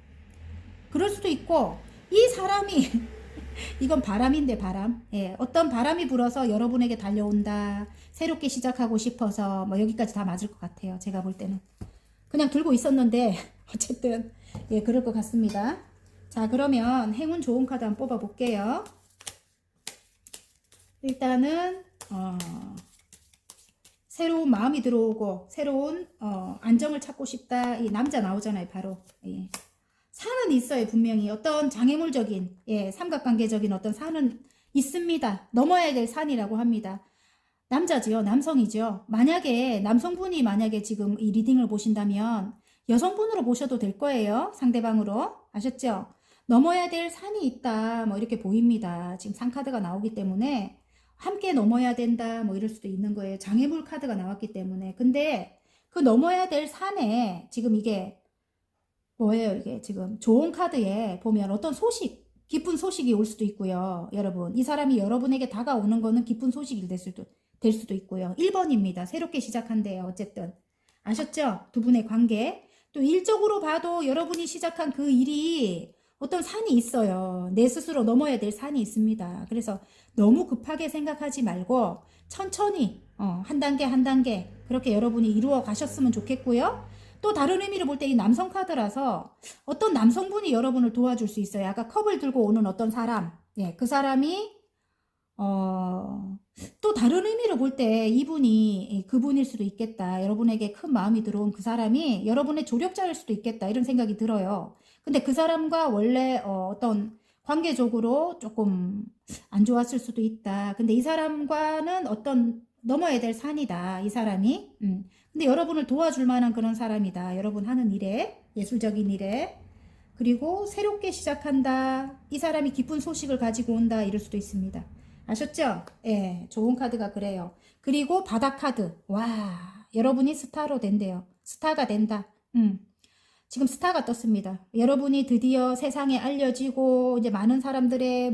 그럴 수도 있고 이 사람이 이건 바람인데 바람. 예, 어떤 바람이 불어서 여러분에게 달려온다. 새롭게 시작하고 싶어서 뭐 여기까지 다 맞을 것 같아요. 제가 볼 때는. 그냥 들고 있었는데 어쨌든 예 그럴 것 같습니다. 자 그러면 행운 좋은 카드 한번 뽑아 볼게요. 일단은 새로운 마음이 들어오고 새로운 안정을 찾고 싶다. 이 남자 나오잖아요. 바로 예. 산은 있어요. 분명히 어떤 장애물적인 예 삼각관계적인 어떤 산은 있습니다. 넘어야 될 산이라고 합니다. 남자지요. 남성이죠. 만약에 남성분이 만약에 지금 이 리딩을 보신다면 여성분으로 보셔도 될 거예요. 상대방으로. 아셨죠? 넘어야 될 산이 있다. 뭐 이렇게 보입니다. 지금 산 카드가 나오기 때문에 함께 넘어야 된다. 뭐 이럴 수도 있는 거예요. 장애물 카드가 나왔기 때문에. 근데 그 넘어야 될 산에 지금 이게 뭐예요? 이게 지금 좋은 카드에 보면 어떤 소식, 기쁜 소식이 올 수도 있고요. 여러분, 이 사람이 여러분에게 다가오는 거는 기쁜 소식이 될 수도 있고요. 1번입니다. 새롭게 시작한대요. 어쨌든. 아셨죠? 두 분의 관계. 또 일적으로 봐도 여러분이 시작한 그 일이 어떤 산이 있어요. 내 스스로 넘어야 될 산이 있습니다. 그래서 너무 급하게 생각하지 말고 천천히 한 단계 한 단계 그렇게 여러분이 이루어 가셨으면 좋겠고요. 또 다른 의미로 볼 때 이 남성 카드라서 어떤 남성분이 여러분을 도와줄 수 있어요. 아까 컵을 들고 오는 어떤 사람, 예, 그 사람이 또 다른 의미로 볼 때 이분이 그분일 수도 있겠다. 여러분에게 큰 마음이 들어온 그 사람이 여러분의 조력자일 수도 있겠다. 이런 생각이 들어요. 근데 그 사람과 원래 어떤 관계적으로 조금 안 좋았을 수도 있다. 근데 이 사람과는 어떤 넘어야 될 산이다. 이 사람이. 근데 여러분을 도와줄 만한 그런 사람이다. 여러분 하는 일에, 예술적인 일에. 그리고 새롭게 시작한다. 이 사람이 기쁜 소식을 가지고 온다. 이럴 수도 있습니다. 아셨죠? 예, 좋은 카드가 그래요. 그리고 바다 카드. 와, 여러분이 스타로 된대요. 스타가 된다. 지금 스타가 떴습니다. 여러분이 드디어 세상에 알려지고 이제 많은 사람들의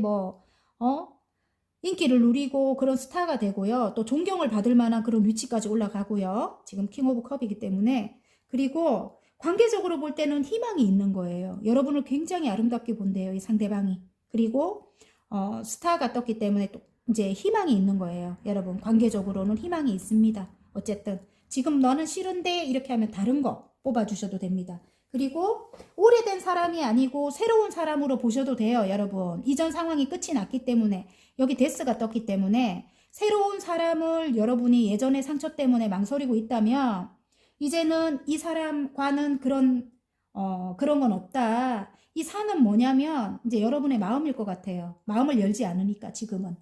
인기를 누리고 그런 스타가 되고요. 또 존경을 받을 만한 그런 위치까지 올라가고요. 지금 킹 오브 컵이기 때문에. 그리고 관계적으로 볼 때는 희망이 있는 거예요. 여러분을 굉장히 아름답게 본대요. 이 상대방이. 그리고 스타가 떴기 때문에 또 이제 희망이 있는 거예요. 여러분 관계적으로는 희망이 있습니다. 어쨌든 지금 너는 싫은데 이렇게 하면 다른 거 뽑아주셔도 됩니다. 그리고 오래된 사람이 아니고 새로운 사람으로 보셔도 돼요. 여러분 이전 상황이 끝이 났기 때문에 여기 데스가 떴기 때문에 새로운 사람을 여러분이 예전의 상처 때문에 망설이고 있다면 이제는 이 사람과는 그런 건 없다. 이 산은 뭐냐면 이제 여러분의 마음일 것 같아요. 마음을 열지 않으니까 지금은.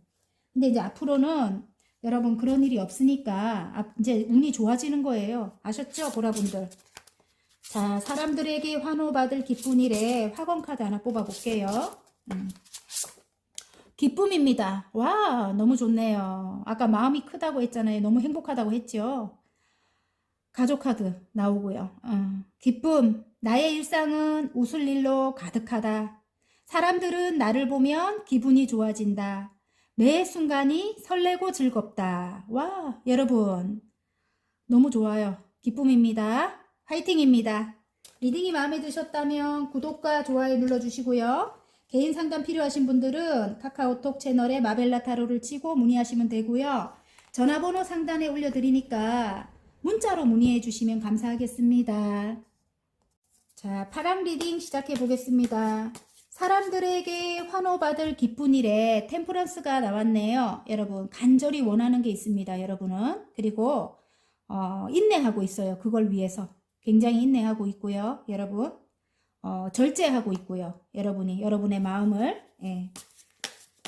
근데 이제 앞으로는 여러분 그런 일이 없으니까 이제 운이 좋아지는 거예요. 아셨죠? 보라분들. 자, 사람들에게 환호받을 기쁜 일에 화건 카드 하나 뽑아볼게요. 기쁨입니다. 와, 너무 좋네요. 아까 마음이 크다고 했잖아요. 너무 행복하다고 했죠. 가족 카드 나오고요. 기쁨. 나의 일상은 웃을 일로 가득하다. 사람들은 나를 보면 기분이 좋아진다. 매 순간이 설레고 즐겁다. 와, 여러분. 너무 좋아요. 기쁨입니다. 화이팅입니다. 리딩이 마음에 드셨다면 구독과 좋아요 눌러주시고요. 개인 상담 필요하신 분들은 카카오톡 채널에 마벨라 타로를 치고 문의하시면 되고요. 전화번호 상단에 올려드리니까 문자로 문의해 주시면 감사하겠습니다. 자, 파랑 리딩 시작해 보겠습니다. 사람들에게 환호받을 기쁜 일에 템퍼런스가 나왔네요. 여러분 간절히 원하는 게 있습니다. 여러분은. 그리고 인내하고 있어요. 그걸 위해서. 굉장히 인내하고 있고요. 여러분. 절제하고 있고요. 여러분이 여러분의 마음을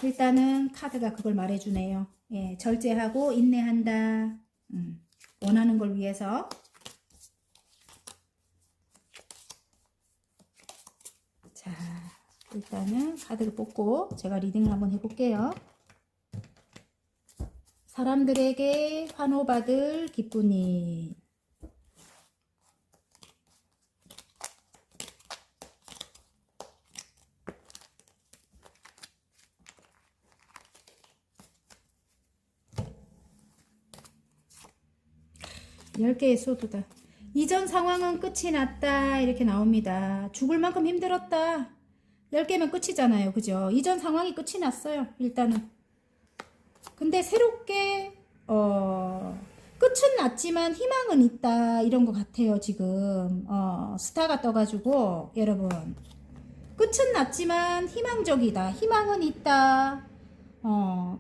일단은 카드가 그걸 말해주네요. 절제하고 인내한다. 원하는 걸 위해서. 자, 일단은 카드를 뽑고 제가 리딩을 한번 해볼게요. 사람들에게 환호받을 기쁜 일. 열 개의 소드다. 이전 상황은 끝이 났다. 이렇게 나옵니다. 죽을 만큼 힘들었다. 10개면 끝이잖아요. 그죠? 이전 상황이 끝이 났어요. 일단은. 근데 새롭게 끝은 났지만 희망은 있다. 이런 것 같아요. 지금 스타가 떠가지고 여러분 끝은 났지만 희망적이다. 희망은 있다.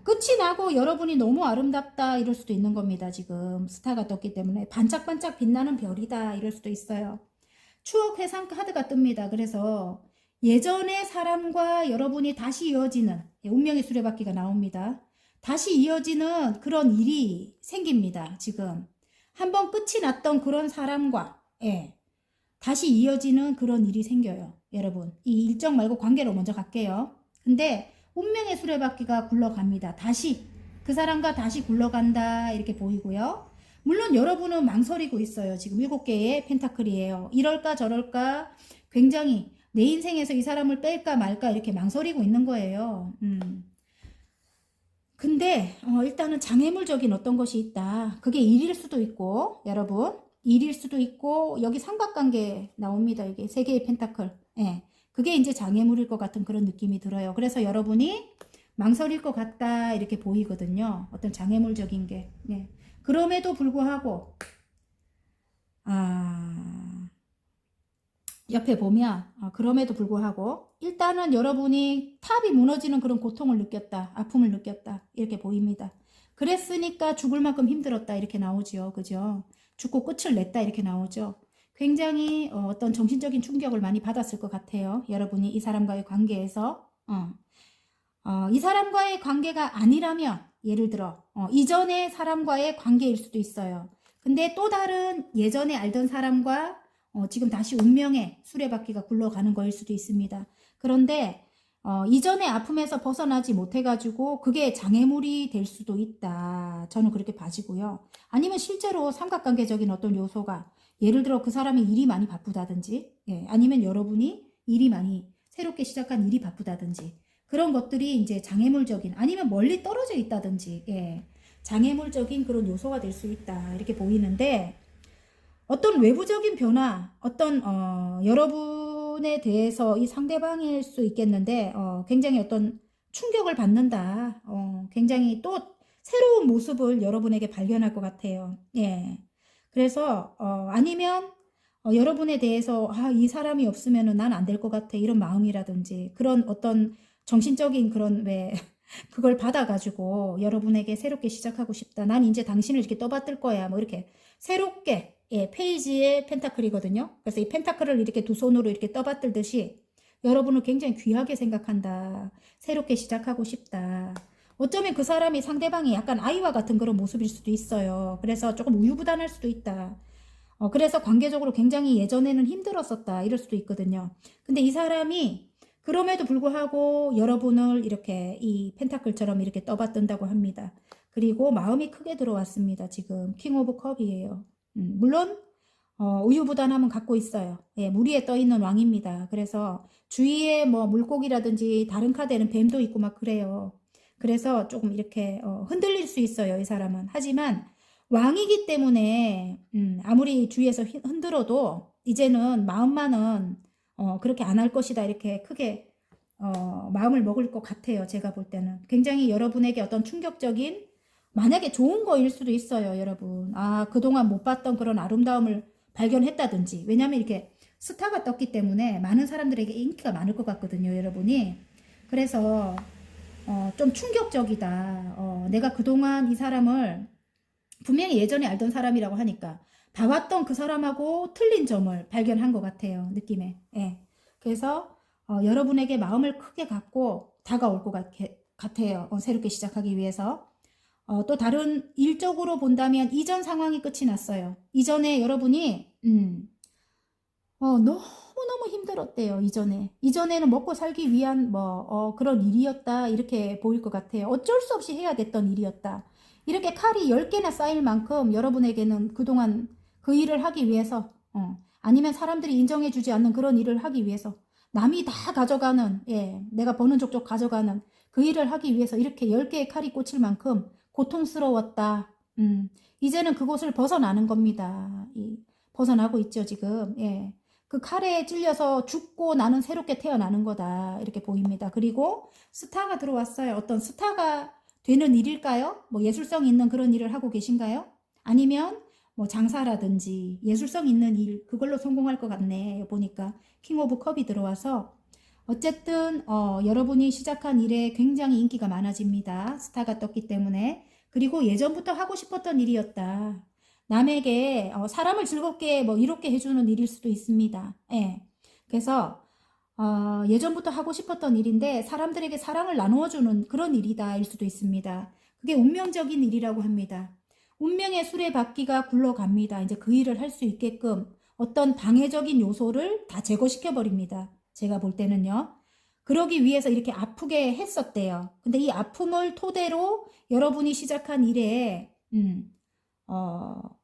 끝이 나고 여러분이 너무 아름답다 이럴 수도 있는 겁니다. 지금 스타가 떴기 때문에 반짝반짝 빛나는 별이다 이럴 수도 있어요. 추억 회상 카드가 뜹니다. 그래서 예전의 사람과 여러분이 다시 이어지는 운명의 수레바퀴가 나옵니다. 다시 이어지는 그런 일이 생깁니다. 지금 한번 끝이 났던 그런 사람과 다시 이어지는 그런 일이 생겨요. 여러분. 이 일정 말고 관계로 먼저 갈게요. 근데 운명의 수레바퀴가 굴러갑니다. 다시 그 사람과 다시 굴러간다 이렇게 보이고요. 물론 여러분은 망설이고 있어요. 지금 7개의 펜타클이에요. 이럴까 저럴까 굉장히 내 인생에서 이 사람을 뺄까 말까 이렇게 망설이고 있는 거예요. 근데 일단은 장애물적인 어떤 것이 있다. 그게 일일 수도 있고 여러분 일일 수도 있고 여기 삼각관계 나옵니다. 이게 3개의 펜타클. 예. 그게 이제 장애물일 것 같은 그런 느낌이 들어요. 그래서 여러분이 망설일 것 같다 이렇게 보이거든요. 어떤 장애물적인 게. 예. 그럼에도 불구하고 옆에 보면 그럼에도 불구하고 일단은 여러분이 탑이 무너지는 그런 고통을 느꼈다. 아픔을 느꼈다. 이렇게 보입니다. 그랬으니까 죽을 만큼 힘들었다. 이렇게 나오죠. 그죠? 죽고 끝을 냈다. 이렇게 나오죠. 굉장히 어떤 정신적인 충격을 많이 받았을 것 같아요. 여러분이 이 사람과의 관계에서 이 사람과의 관계가 아니라면 예를 들어 이전의 사람과의 관계일 수도 있어요. 근데 또 다른 예전에 알던 사람과 지금 다시 운명의 수레바퀴가 굴러가는 거일 수도 있습니다. 그런데 이전의 아픔에서 벗어나지 못해가지고 그게 장애물이 될 수도 있다. 저는 그렇게 봐지고요. 아니면 실제로 삼각관계적인 어떤 요소가 예를 들어 그 사람이 일이 많이 바쁘다든지 아니면 여러분이 일이 많이 새롭게 시작한 일이 바쁘다든지 그런 것들이 이제 장애물적인 아니면 멀리 떨어져 있다든지 장애물적인 그런 요소가 될 수 있다. 이렇게 보이는데 어떤 외부적인 변화, 어떤 여러분에 대해서 이 상대방일 수 있겠는데 굉장히 어떤 충격을 받는다. 굉장히 또 새로운 모습을 여러분에게 발견할 것 같아요. 예. 그래서 아니면 여러분에 대해서 이 사람이 없으면은 난 안 될 것 같아 이런 마음이라든지 그런 어떤 정신적인 그런 왜 그걸 받아가지고 여러분에게 새롭게 시작하고 싶다. 난 이제 당신을 이렇게 떠받들 거야. 뭐 이렇게 새롭게 페이지의 펜타클이거든요. 그래서 이 펜타클을 이렇게 두 손으로 이렇게 떠받들듯이 여러분을 굉장히 귀하게 생각한다. 새롭게 시작하고 싶다. 어쩌면 그 사람이 상대방이 약간 아이와 같은 그런 모습일 수도 있어요. 그래서 조금 우유부단할 수도 있다. 그래서 관계적으로 굉장히 예전에는 힘들었었다. 이럴 수도 있거든요. 근데 이 사람이 그럼에도 불구하고 여러분을 이렇게 이 펜타클처럼 이렇게 떠받든다고 합니다. 그리고 마음이 크게 들어왔습니다. 지금 킹 오브 컵이에요. 물론 우유부단함은 갖고 있어요. 예, 물 위에 떠 있는 왕입니다. 그래서 주위에 뭐 물고기라든지 다른 카드에는 뱀도 있고 막 그래요. 그래서 조금 이렇게 흔들릴 수 있어요. 이 사람은. 하지만 왕이기 때문에 아무리 주위에서 흔들어도 이제는 마음만은 그렇게 안 할 것이다. 이렇게 크게 마음을 먹을 것 같아요. 제가 볼 때는. 굉장히 여러분에게 어떤 충격적인 만약에 좋은 거일 수도 있어요. 여러분. 그동안 못 봤던 그런 아름다움을 발견했다든지. 왜냐하면 이렇게 스타가 떴기 때문에 많은 사람들에게 인기가 많을 것 같거든요. 여러분이. 그래서 좀 충격적이다. 내가 그동안 이 사람을 분명히 예전에 알던 사람이라고 하니까 봐왔던 그 사람하고 틀린 점을 발견한 것 같아요. 느낌에. 예. 그래서 여러분에게 마음을 크게 갖고 다가올 것 같아요. 새롭게 시작하기 위해서. 또 다른 일적으로 본다면 이전 상황이 끝이 났어요. 이전에 여러분이 너무너무 힘들었대요. 이전에는 먹고 살기 위한 그런 일이었다. 이렇게 보일 것 같아요. 어쩔 수 없이 해야 됐던 일이었다. 이렇게 칼이 10개나 쌓일 만큼 여러분에게는 그동안 그 일을 하기 위해서 아니면 사람들이 인정해주지 않는 그런 일을 하기 위해서 남이 다 가져가는 내가 버는 족족 가져가는 그 일을 하기 위해서 이렇게 10개의 칼이 꽂힐 만큼 고통스러웠다. 이제는 그곳을 벗어나는 겁니다. 벗어나고 있죠 지금. 그 칼에 찔려서 죽고 나는 새롭게 태어나는 거다. 이렇게 보입니다. 그리고 스타가 들어왔어요. 어떤 스타가 되는 일일까요? 뭐 예술성 있는 그런 일을 하고 계신가요? 아니면 뭐 장사라든지 예술성 있는 일 그걸로 성공할 것 같네. 보니까 킹 오브 컵이 들어와서 어쨌든 여러분이 시작한 일에 굉장히 인기가 많아집니다. 스타가 떴기 때문에. 그리고 예전부터 하고 싶었던 일이었다. 남에게 사람을 즐겁게 뭐 이롭게 해주는 일일 수도 있습니다. 그래서 예전부터 하고 싶었던 일인데 사람들에게 사랑을 나누어주는 그런 일이다 일 수도 있습니다. 그게 운명적인 일이라고 합니다. 운명의 수레바퀴가 굴러갑니다. 이제 그 일을 할 수 있게끔 어떤 방해적인 요소를 다 제거시켜 버립니다. 제가 볼 때는요. 그러기 위해서 이렇게 아프게 했었대요. 근데 이 아픔을 토대로 여러분이 시작한 일에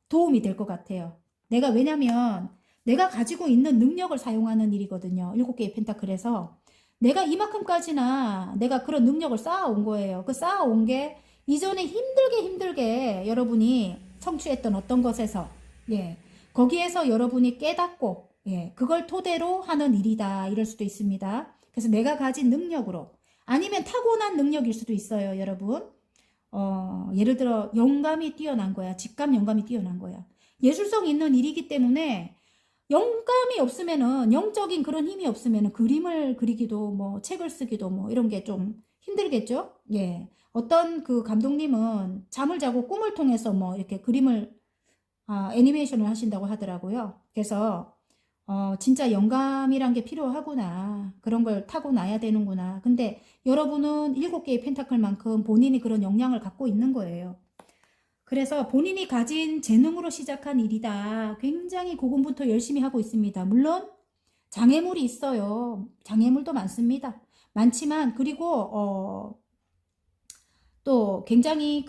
도움이 될 것 같아요. 왜냐면 내가 가지고 있는 능력을 사용하는 일이거든요. 7개의 펜타클에서 내가 이만큼까지나 내가 그런 능력을 쌓아온 거예요. 그 쌓아온 게 이전에 힘들게 여러분이 성취했던 어떤 것에서 예, 거기에서 여러분이 깨닫고 예, 그걸 토대로 하는 일이다. 이럴 수도 있습니다. 그래서 내가 가진 능력으로 아니면 타고난 능력일 수도 있어요, 여러분. 예를 들어 영감이 뛰어난 거야. 직감 영감이 뛰어난 거야. 예술성 있는 일이기 때문에 영감이 없으면은 영적인 그런 힘이 없으면은 그림을 그리기도 뭐 책을 쓰기도 뭐 이런 게 좀 힘들겠죠? 예. 어떤 그 감독님은 잠을 자고 꿈을 통해서 뭐 이렇게 그림을 애니메이션을 하신다고 하더라고요. 그래서 진짜 영감이란 게 필요하구나. 그런 걸 타고나야 되는구나. 근데 여러분은 7개의 펜타클만큼 본인이 그런 역량을 갖고 있는 거예요. 그래서 본인이 가진 재능으로 시작한 일이다. 굉장히 고군분투 열심히 하고 있습니다. 물론 장애물이 있어요. 장애물도 많습니다. 많지만 그리고 또 굉장히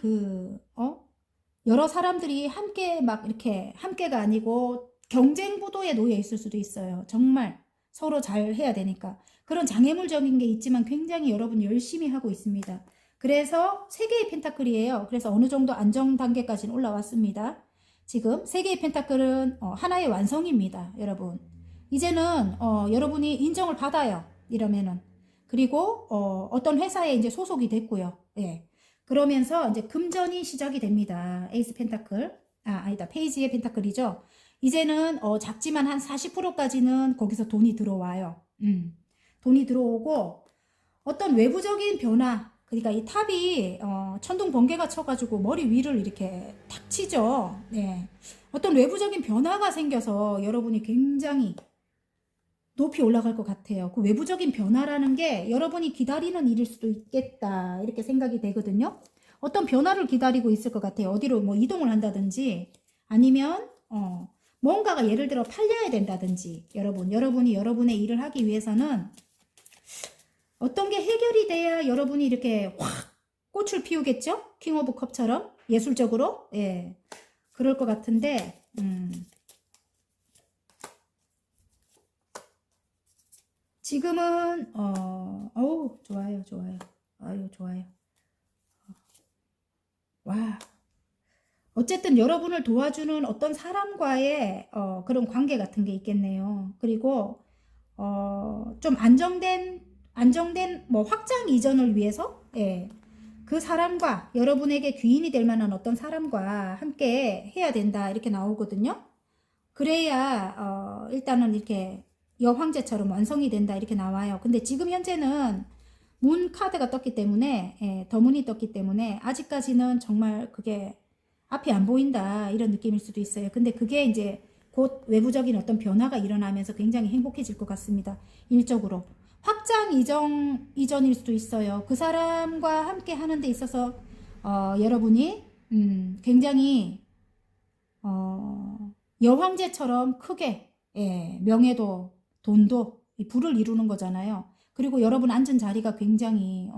여러 사람들이 함께 막 이렇게 함께가 아니고 경쟁 구도에 놓여 있을 수도 있어요. 정말 서로 잘 해야 되니까. 그런 장애물적인 게 있지만 굉장히 여러분 열심히 하고 있습니다. 그래서 3개의 펜타클이에요. 그래서 어느 정도 안정 단계까지는 올라왔습니다. 지금 3개의 펜타클은 하나의 완성입니다. 여러분. 이제는 여러분이 인정을 받아요. 이러면은. 그리고 어떤 회사에 이제 소속이 됐고요. 예. 그러면서 이제 금전이 시작이 됩니다. 에이스 펜타클. 아니다. 페이지의 펜타클이죠. 이제는 작지만 한 40%까지는 거기서 돈이 들어와요. 돈이 들어오고 어떤 외부적인 변화, 그러니까 이 탑이 천둥 번개가 쳐가지고 머리 위를 이렇게 탁 치죠. 네. 어떤 외부적인 변화가 생겨서 여러분이 굉장히 높이 올라갈 것 같아요. 그 외부적인 변화라는 게 여러분이 기다리는 일일 수도 있겠다. 이렇게 생각이 되거든요. 어떤 변화를 기다리고 있을 것 같아요. 어디로 뭐 이동을 한다든지 아니면 뭔가가 예를 들어 팔려야 된다든지 여러분이 여러분의 일을 하기 위해서는 어떤 게 해결이 돼야 여러분이 이렇게 확 꽃을 피우겠죠? 킹 오브 컵처럼 예술적으로 예 그럴 것 같은데 지금은 어우 좋아요 아유 좋아요 와 어쨌든 여러분을 도와주는 어떤 사람과의 그런 관계 같은 게 있겠네요. 그리고 좀 안정된 뭐 확장 이전을 위해서 예, 그 사람과 여러분에게 귀인이 될 만한 어떤 사람과 함께 해야 된다 이렇게 나오거든요. 그래야 일단은 이렇게 여황제처럼 완성이 된다 이렇게 나와요. 근데 지금 현재는 문 카드가 떴기 때문에 예, 더문이 떴기 때문에 아직까지는 정말 그게 앞이 안 보인다 이런 느낌일 수도 있어요. 근데 그게 이제 곧 외부적인 어떤 변화가 일어나면서 굉장히 행복해질 것 같습니다. 일적으로. 확장 이전일 수도 있어요. 그 사람과 함께 하는 데 있어서 여러분이 굉장히 여황제처럼 크게 예, 명예도 돈도 부를 이루는 거잖아요. 그리고 여러분 앉은 자리가 굉장히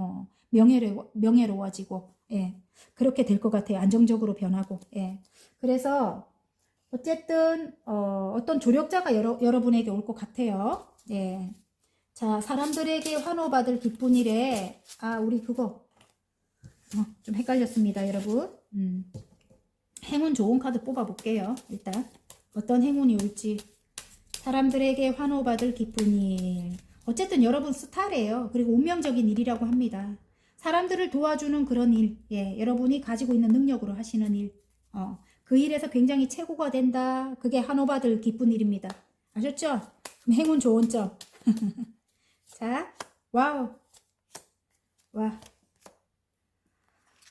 명예로워지고 예, 그렇게 될 것 같아요. 안정적으로 변하고 예. 그래서 어쨌든 어떤 조력자가 여러분에게 올 것 같아요. 예. 자, 사람들에게 환호받을 기쁜 일에 우리 그거 좀 헷갈렸습니다, 여러분. 행운 좋은 카드 뽑아볼게요. 일단 어떤 행운이 올지. 사람들에게 환호받을 기쁜 일. 어쨌든 여러분 스타래요. 그리고 운명적인 일이라고 합니다. 사람들을 도와주는 그런 일. 예, 여러분이 가지고 있는 능력으로 하시는 일. 그 일에서 굉장히 최고가 된다. 그게 환호받을 기쁜 일입니다. 아셨죠? 그럼 행운 좋은 점. 자, 와우. 와.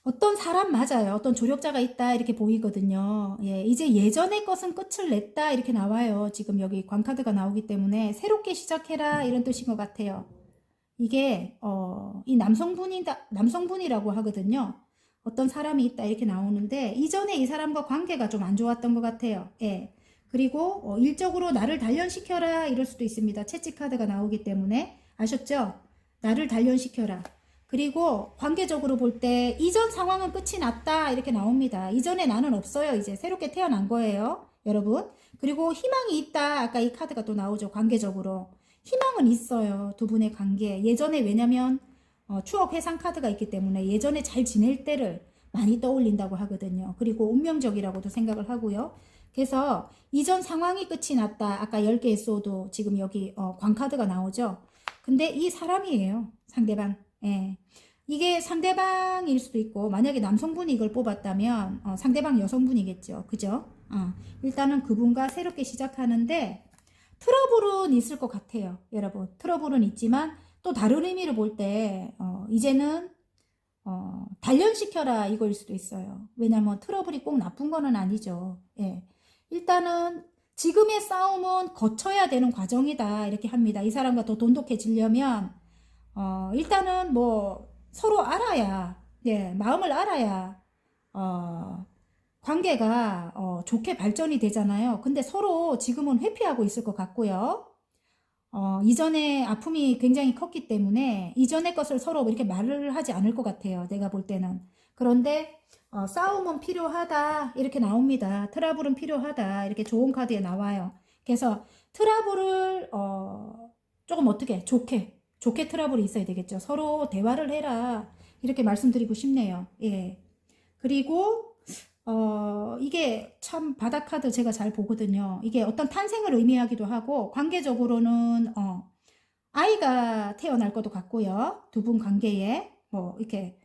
어떤 사람 맞아요. 어떤 조력자가 있다 이렇게 보이거든요. 예, 이제 예전의 것은 끝을 냈다 이렇게 나와요. 지금 여기 광카드가 나오기 때문에 새롭게 시작해라 이런 뜻인 것 같아요. 이게 이 남성분이라고 하거든요. 어떤 사람이 있다 이렇게 나오는데 이전에 이 사람과 관계가 좀 안 좋았던 것 같아요. 예. 그리고 일적으로 나를 단련시켜라 이럴 수도 있습니다. 채찍 카드가 나오기 때문에 아셨죠? 나를 단련시켜라. 그리고 관계적으로 볼 때 이전 상황은 끝이 났다 이렇게 나옵니다. 이전에 나는 없어요. 이제 새롭게 태어난 거예요. 여러분. 그리고 희망이 있다. 아까 이 카드가 또 나오죠. 관계적으로. 희망은 있어요. 두 분의 관계. 예전에 왜냐면 추억 회상 카드가 있기 때문에 예전에 잘 지낼 때를 많이 떠올린다고 하거든요. 그리고 운명적이라고도 생각을 하고요. 그래서 이전 상황이 끝이 났다. 아까 10개의 소드 지금 여기 광카드가 나오죠. 근데 이 사람이에요. 상대방. 예. 이게 상대방일 수도 있고 만약에 남성분이 이걸 뽑았다면 상대방 여성분이겠죠. 그죠? 일단은 그분과 새롭게 시작하는데 트러블은 있을 것 같아요. 여러분. 트러블은 있지만 또 다른 의미를 볼 때 이제는 단련시켜라 이거일 수도 있어요. 왜냐면 트러블이 꼭 나쁜 거는 아니죠. 예. 일단은 지금의 싸움은 거쳐야 되는 과정이다 이렇게 합니다. 이 사람과 더 돈독해지려면 일단은 뭐 서로 알아야 예, 마음을 알아야 관계가 좋게 발전이 되잖아요. 근데 서로 지금은 회피하고 있을 것 같고요. 이전에 아픔이 굉장히 컸기 때문에 이전의 것을 서로 이렇게 말을 하지 않을 것 같아요. 내가 볼 때는. 그런데 싸움은 필요하다 이렇게 나옵니다. 트러블은 필요하다 이렇게 좋은 카드에 나와요. 그래서 트러블을 조금 어떻게 좋게 트러블이 있어야 되겠죠. 서로 대화를 해라 이렇게 말씀드리고 싶네요. 예. 그리고 이게 참 바닥 카드 제가 잘 보거든요. 이게 어떤 탄생을 의미하기도 하고 관계적으로는 아이가 태어날 것도 같고요. 두 분 관계에 뭐 이렇게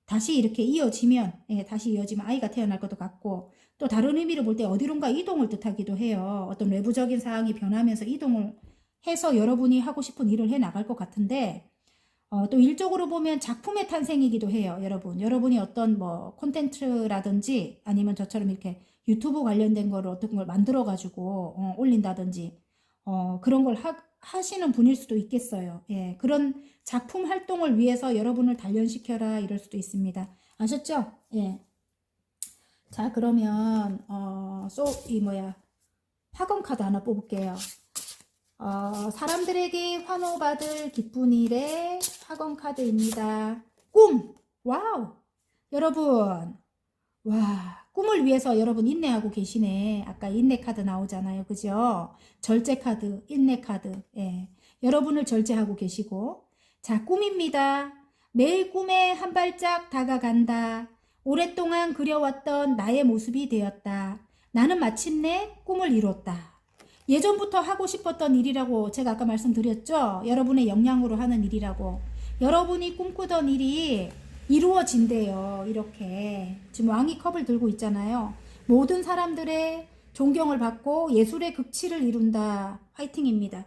다시 이렇게 이어지면 예, 다시 이어지면 아이가 태어날 것도 같고 또 다른 의미를 볼 때 어디론가 이동을 뜻하기도 해요. 어떤 외부적인 상황이 변하면서 이동을 해서 여러분이 하고 싶은 일을 해 나갈 것 같은데 또 일적으로 보면 작품의 탄생이기도 해요. 여러분이 어떤 뭐 콘텐츠라든지 아니면 저처럼 이렇게 유튜브 관련된 거를 어떤 걸 만들어 가지고 올린다든지 그런 걸 하시는 분일 수도 있겠어요. 예, 그런 작품 활동을 위해서 여러분을 단련시켜라 이럴 수도 있습니다. 아셨죠? 예. 자, 그러면 화건 카드 하나 뽑을게요. 사람들에게 환호받을 기쁜 일의 화건 카드입니다. 꿈! 와우! 여러분, 와, 꿈을 위해서 여러분 인내하고 계시네. 아까 인내 카드 나오잖아요. 그죠? 절제 카드, 인내 카드. 예. 여러분을 절제하고 계시고. 자, 꿈입니다. 매일 꿈에 한 발짝 다가간다. 오랫동안 그려왔던 나의 모습이 되었다. 나는 마침내 꿈을 이뤘다. 예전부터 하고 싶었던 일이라고 제가 아까 말씀드렸죠? 여러분의 역량으로 하는 일이라고. 여러분이 꿈꾸던 일이 이루어진대요. 이렇게. 지금 왕이 컵을 들고 있잖아요. 모든 사람들의 존경을 받고 예술의 극치를 이룬다. 화이팅입니다.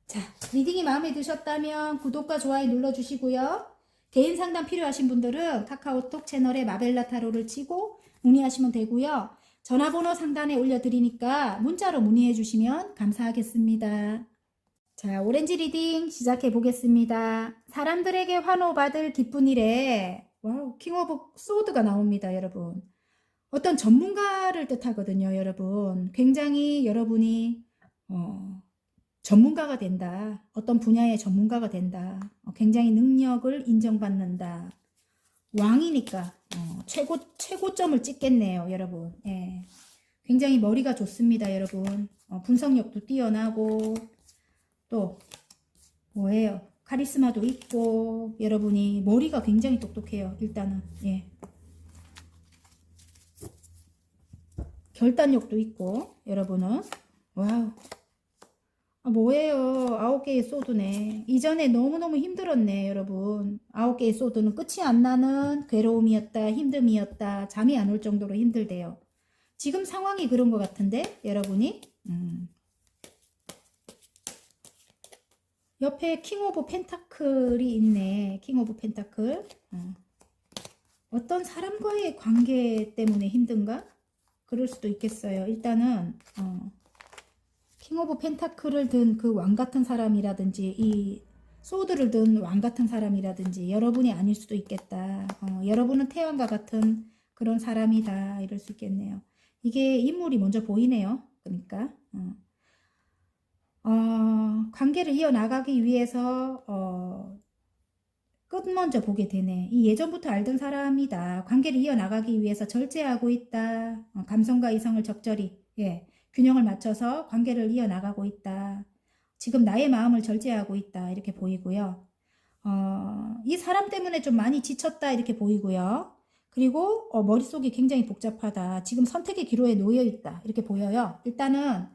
자, 리딩이 마음에 드셨다면 구독과 좋아요 눌러주시고요. 개인 상담 필요하신 분들은 카카오톡 채널에 마벨라 타로를 치고 문의하시면 되고요. 전화번호 상단에 올려드리니까 문자로 문의해 주시면 감사하겠습니다. 자, 오렌지 리딩 시작해 보겠습니다. 사람들에게 환호받을 기쁜 일에 와우, 킹 오브 소드가 나옵니다, 여러분. 어떤 전문가를 뜻하거든요, 여러분. 굉장히 여러분이 전문가가 된다. 어떤 분야의 전문가가 된다. 굉장히 능력을 인정받는다. 왕이니까 최고점을 찍겠네요, 여러분. 예. 굉장히 머리가 좋습니다, 여러분. 분석력도 뛰어나고 또 뭐예요? 카리스마도 있고 여러분이 머리가 굉장히 똑똑해요. 일단은 예. 결단력도 있고 여러분은 와우. 뭐예요? 9개의 소드네. 이전에 너무너무 힘들었네, 여러분. 9개의 소드는 끝이 안 나는 괴로움이었다, 힘듦이었다, 잠이 안 올 정도로 힘들대요. 지금 상황이 그런 것 같은데, 여러분이? 옆에 킹 오브 펜타클이 있네. 킹 오브 펜타클. 어떤 사람과의 관계 때문에 힘든가? 그럴 수도 있겠어요. 일단은 킹 오브 펜타클을 든 그 왕 같은 사람이라든지 이 소드를 든 왕 같은 사람이라든지 여러분이 아닐 수도 있겠다. 여러분은 태양과 같은 그런 사람이다. 이럴 수 있겠네요. 이게 인물이 먼저 보이네요. 그러니까 관계를 이어나가기 위해서 끝 먼저 보게 되네. 이 예전부터 알던 사람이다. 관계를 이어나가기 위해서 절제하고 있다. 감성과 이성을 적절히 균형을 맞춰서 관계를 이어나가고 있다. 지금 나의 마음을 절제하고 있다. 이렇게 보이고요. 이 사람 때문에 좀 많이 지쳤다. 이렇게 보이고요. 그리고 머릿속이 굉장히 복잡하다. 지금 선택의 기로에 놓여 있다. 이렇게 보여요. 일단은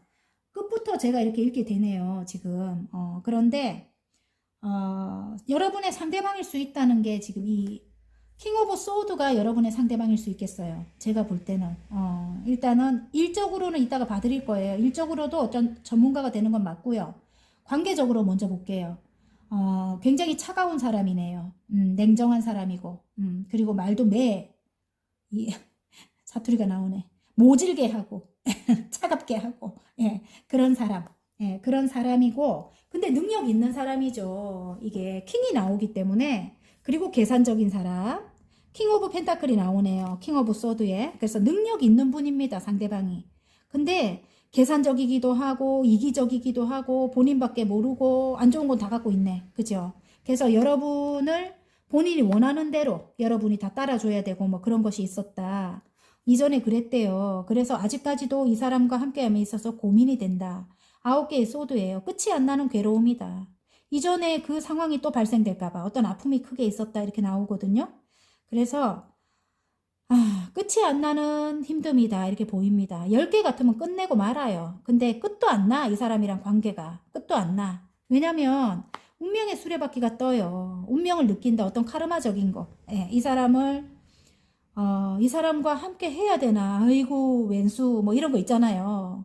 끝부터 제가 이렇게 읽게 되네요. 지금. 그런데 여러분의 상대방일 수 있다는 게 지금 이 킹 오브 소드가 여러분의 상대방일 수 있겠어요. 제가 볼 때는. 일단은 일적으로는 이따가 봐드릴 거예요. 일적으로도 어떤 전문가가 되는 건 맞고요. 관계적으로 먼저 볼게요. 굉장히 차가운 사람이네요. 냉정한 사람이고, 그리고 말도 이, 사투리가 나오네. 모질게 하고, 차갑게 하고, 그런 사람. 그런 사람이고, 근데 능력 있는 사람이죠. 이게 킹이 나오기 때문에. 그리고 계산적인 사람. 킹 오브 펜타클이 나오네요. 킹 오브 소드에. 그래서 능력 있는 분입니다. 상대방이. 근데 계산적이기도 하고 이기적이기도 하고 본인밖에 모르고 안 좋은 건 다 갖고 있네. 그죠? 그래서 여러분을 본인이 원하는 대로 여러분이 다 따라줘야 되고 뭐 그런 것이 있었다. 이전에 그랬대요. 그래서 아직까지도 이 사람과 함께함에 있어서 고민이 된다. 9개의 소드예요. 끝이 안 나는 괴로움이다. 이전에 그 상황이 또 발생될까봐 어떤 아픔이 크게 있었다 이렇게 나오거든요. 그래서 끝이 안 나는 힘듦이다 이렇게 보입니다. 10개 같으면 끝내고 말아요. 근데 끝도 안 나. 이 사람이랑 관계가. 끝도 안 나. 왜냐면 운명의 수레바퀴가 떠요. 운명을 느낀다. 어떤 카르마적인 거. 이 사람을 이 사람과 함께 해야 되나. 아이고 왼수 뭐 이런 거 있잖아요.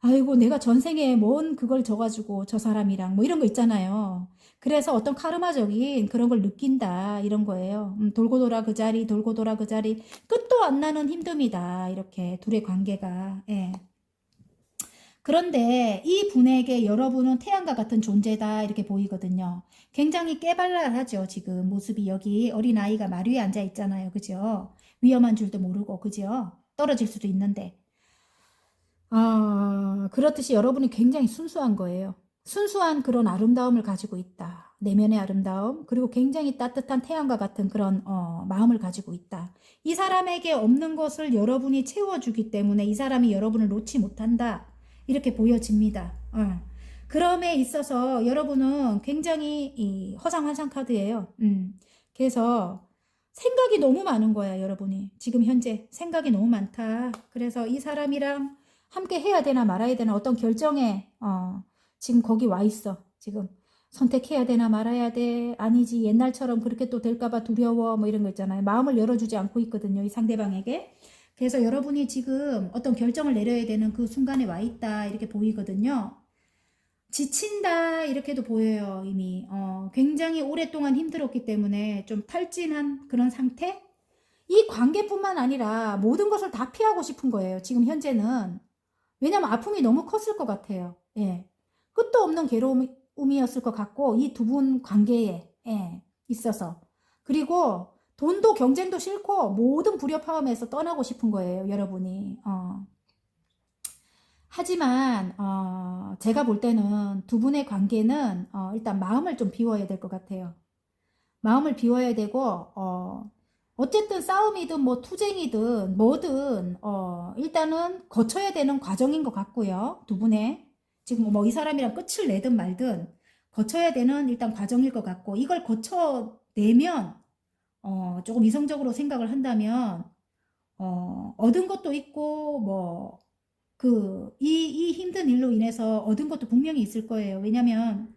아이고 내가 전생에 뭔 그걸 져가지고 저 사람이랑 뭐 이런 거 있잖아요. 그래서 어떤 카르마적인 그런 걸 느낀다 이런 거예요. 돌고 돌아 그 자리 돌고 돌아 그 자리 끝도 안 나는 힘듦이다 이렇게 둘의 관계가. 그런데 이 분에게 여러분은 태양과 같은 존재다 이렇게 보이거든요. 굉장히 깨발랄하죠. 지금 모습이 여기 어린아이가 말 위에 앉아 있잖아요. 그죠? 위험한 줄도 모르고 그죠? 떨어질 수도 있는데 그렇듯이 여러분이 굉장히 순수한 거예요. 순수한 그런 아름다움을 가지고 있다. 내면의 아름다움, 그리고 굉장히 따뜻한 태양과 같은 그런 마음을 가지고 있다. 이 사람에게 없는 것을 여러분이 채워주기 때문에 이 사람이 여러분을 놓지 못한다. 이렇게 보여집니다. 그럼에 있어서 여러분은 굉장히 이 허상환상 카드예요. 그래서 생각이 너무 많은 거야, 여러분이. 지금 현재 생각이 너무 많다. 그래서 이 사람이랑 함께 해야 되나 말아야 되나 어떤 결정에 지금 거기 와 있어. 지금 선택해야 되나 말아야 돼. 아니지 옛날처럼 그렇게 또 될까봐 두려워 뭐 이런 거 있잖아요. 마음을 열어주지 않고 있거든요. 이 상대방에게. 그래서 여러분이 지금 어떤 결정을 내려야 되는 그 순간에 와 있다 이렇게 보이거든요. 지친다 이렇게도 보여요. 이미 굉장히 오랫동안 힘들었기 때문에 좀 탈진한 그런 상태? 이 관계뿐만 아니라 모든 것을 다 피하고 싶은 거예요. 지금 현재는. 왜냐면 아픔이 너무 컸을 것 같아요. 끝도 없는 괴로움이었을 것 같고 이 두 분 관계에 있어서 그리고 돈도 경쟁도 싫고 모든 불협화음에서 떠나고 싶은 거예요. 여러분이. 하지만 제가 볼 때는 두 분의 관계는 일단 마음을 좀 비워야 될 것 같아요. 마음을 비워야 되고 어쨌든 싸움이든 뭐 투쟁이든 뭐든 일단은 거쳐야 되는 과정인 것 같고요. 두 분의 지금 뭐 이 사람이랑 끝을 내든 말든 거쳐야 되는 일단 과정일 것 같고 이걸 거쳐내면 조금 이성적으로 생각을 한다면 얻은 것도 있고 뭐 이 힘든 일로 인해서 얻은 것도 분명히 있을 거예요. 왜냐면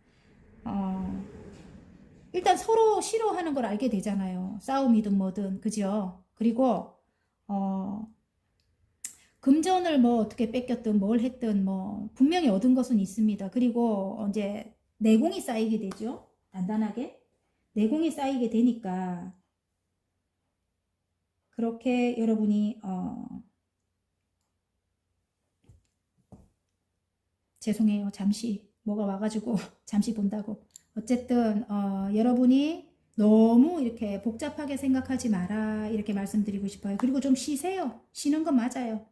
일단 서로 싫어하는 걸 알게 되잖아요. 싸움이든 뭐든 그죠? 그리고 금전을 뭐 어떻게 뺏겼든 뭘 했든 뭐 분명히 얻은 것은 있습니다. 그리고 이제 내공이 쌓이게 되죠. 단단하게 내공이 쌓이게 되니까 그렇게 여러분이 죄송해요. 잠시 뭐가 와가지고 잠시 본다고. 어쨌든 여러분이 너무 이렇게 복잡하게 생각하지 마라 이렇게 말씀드리고 싶어요. 그리고 좀 쉬세요. 쉬는 건 맞아요.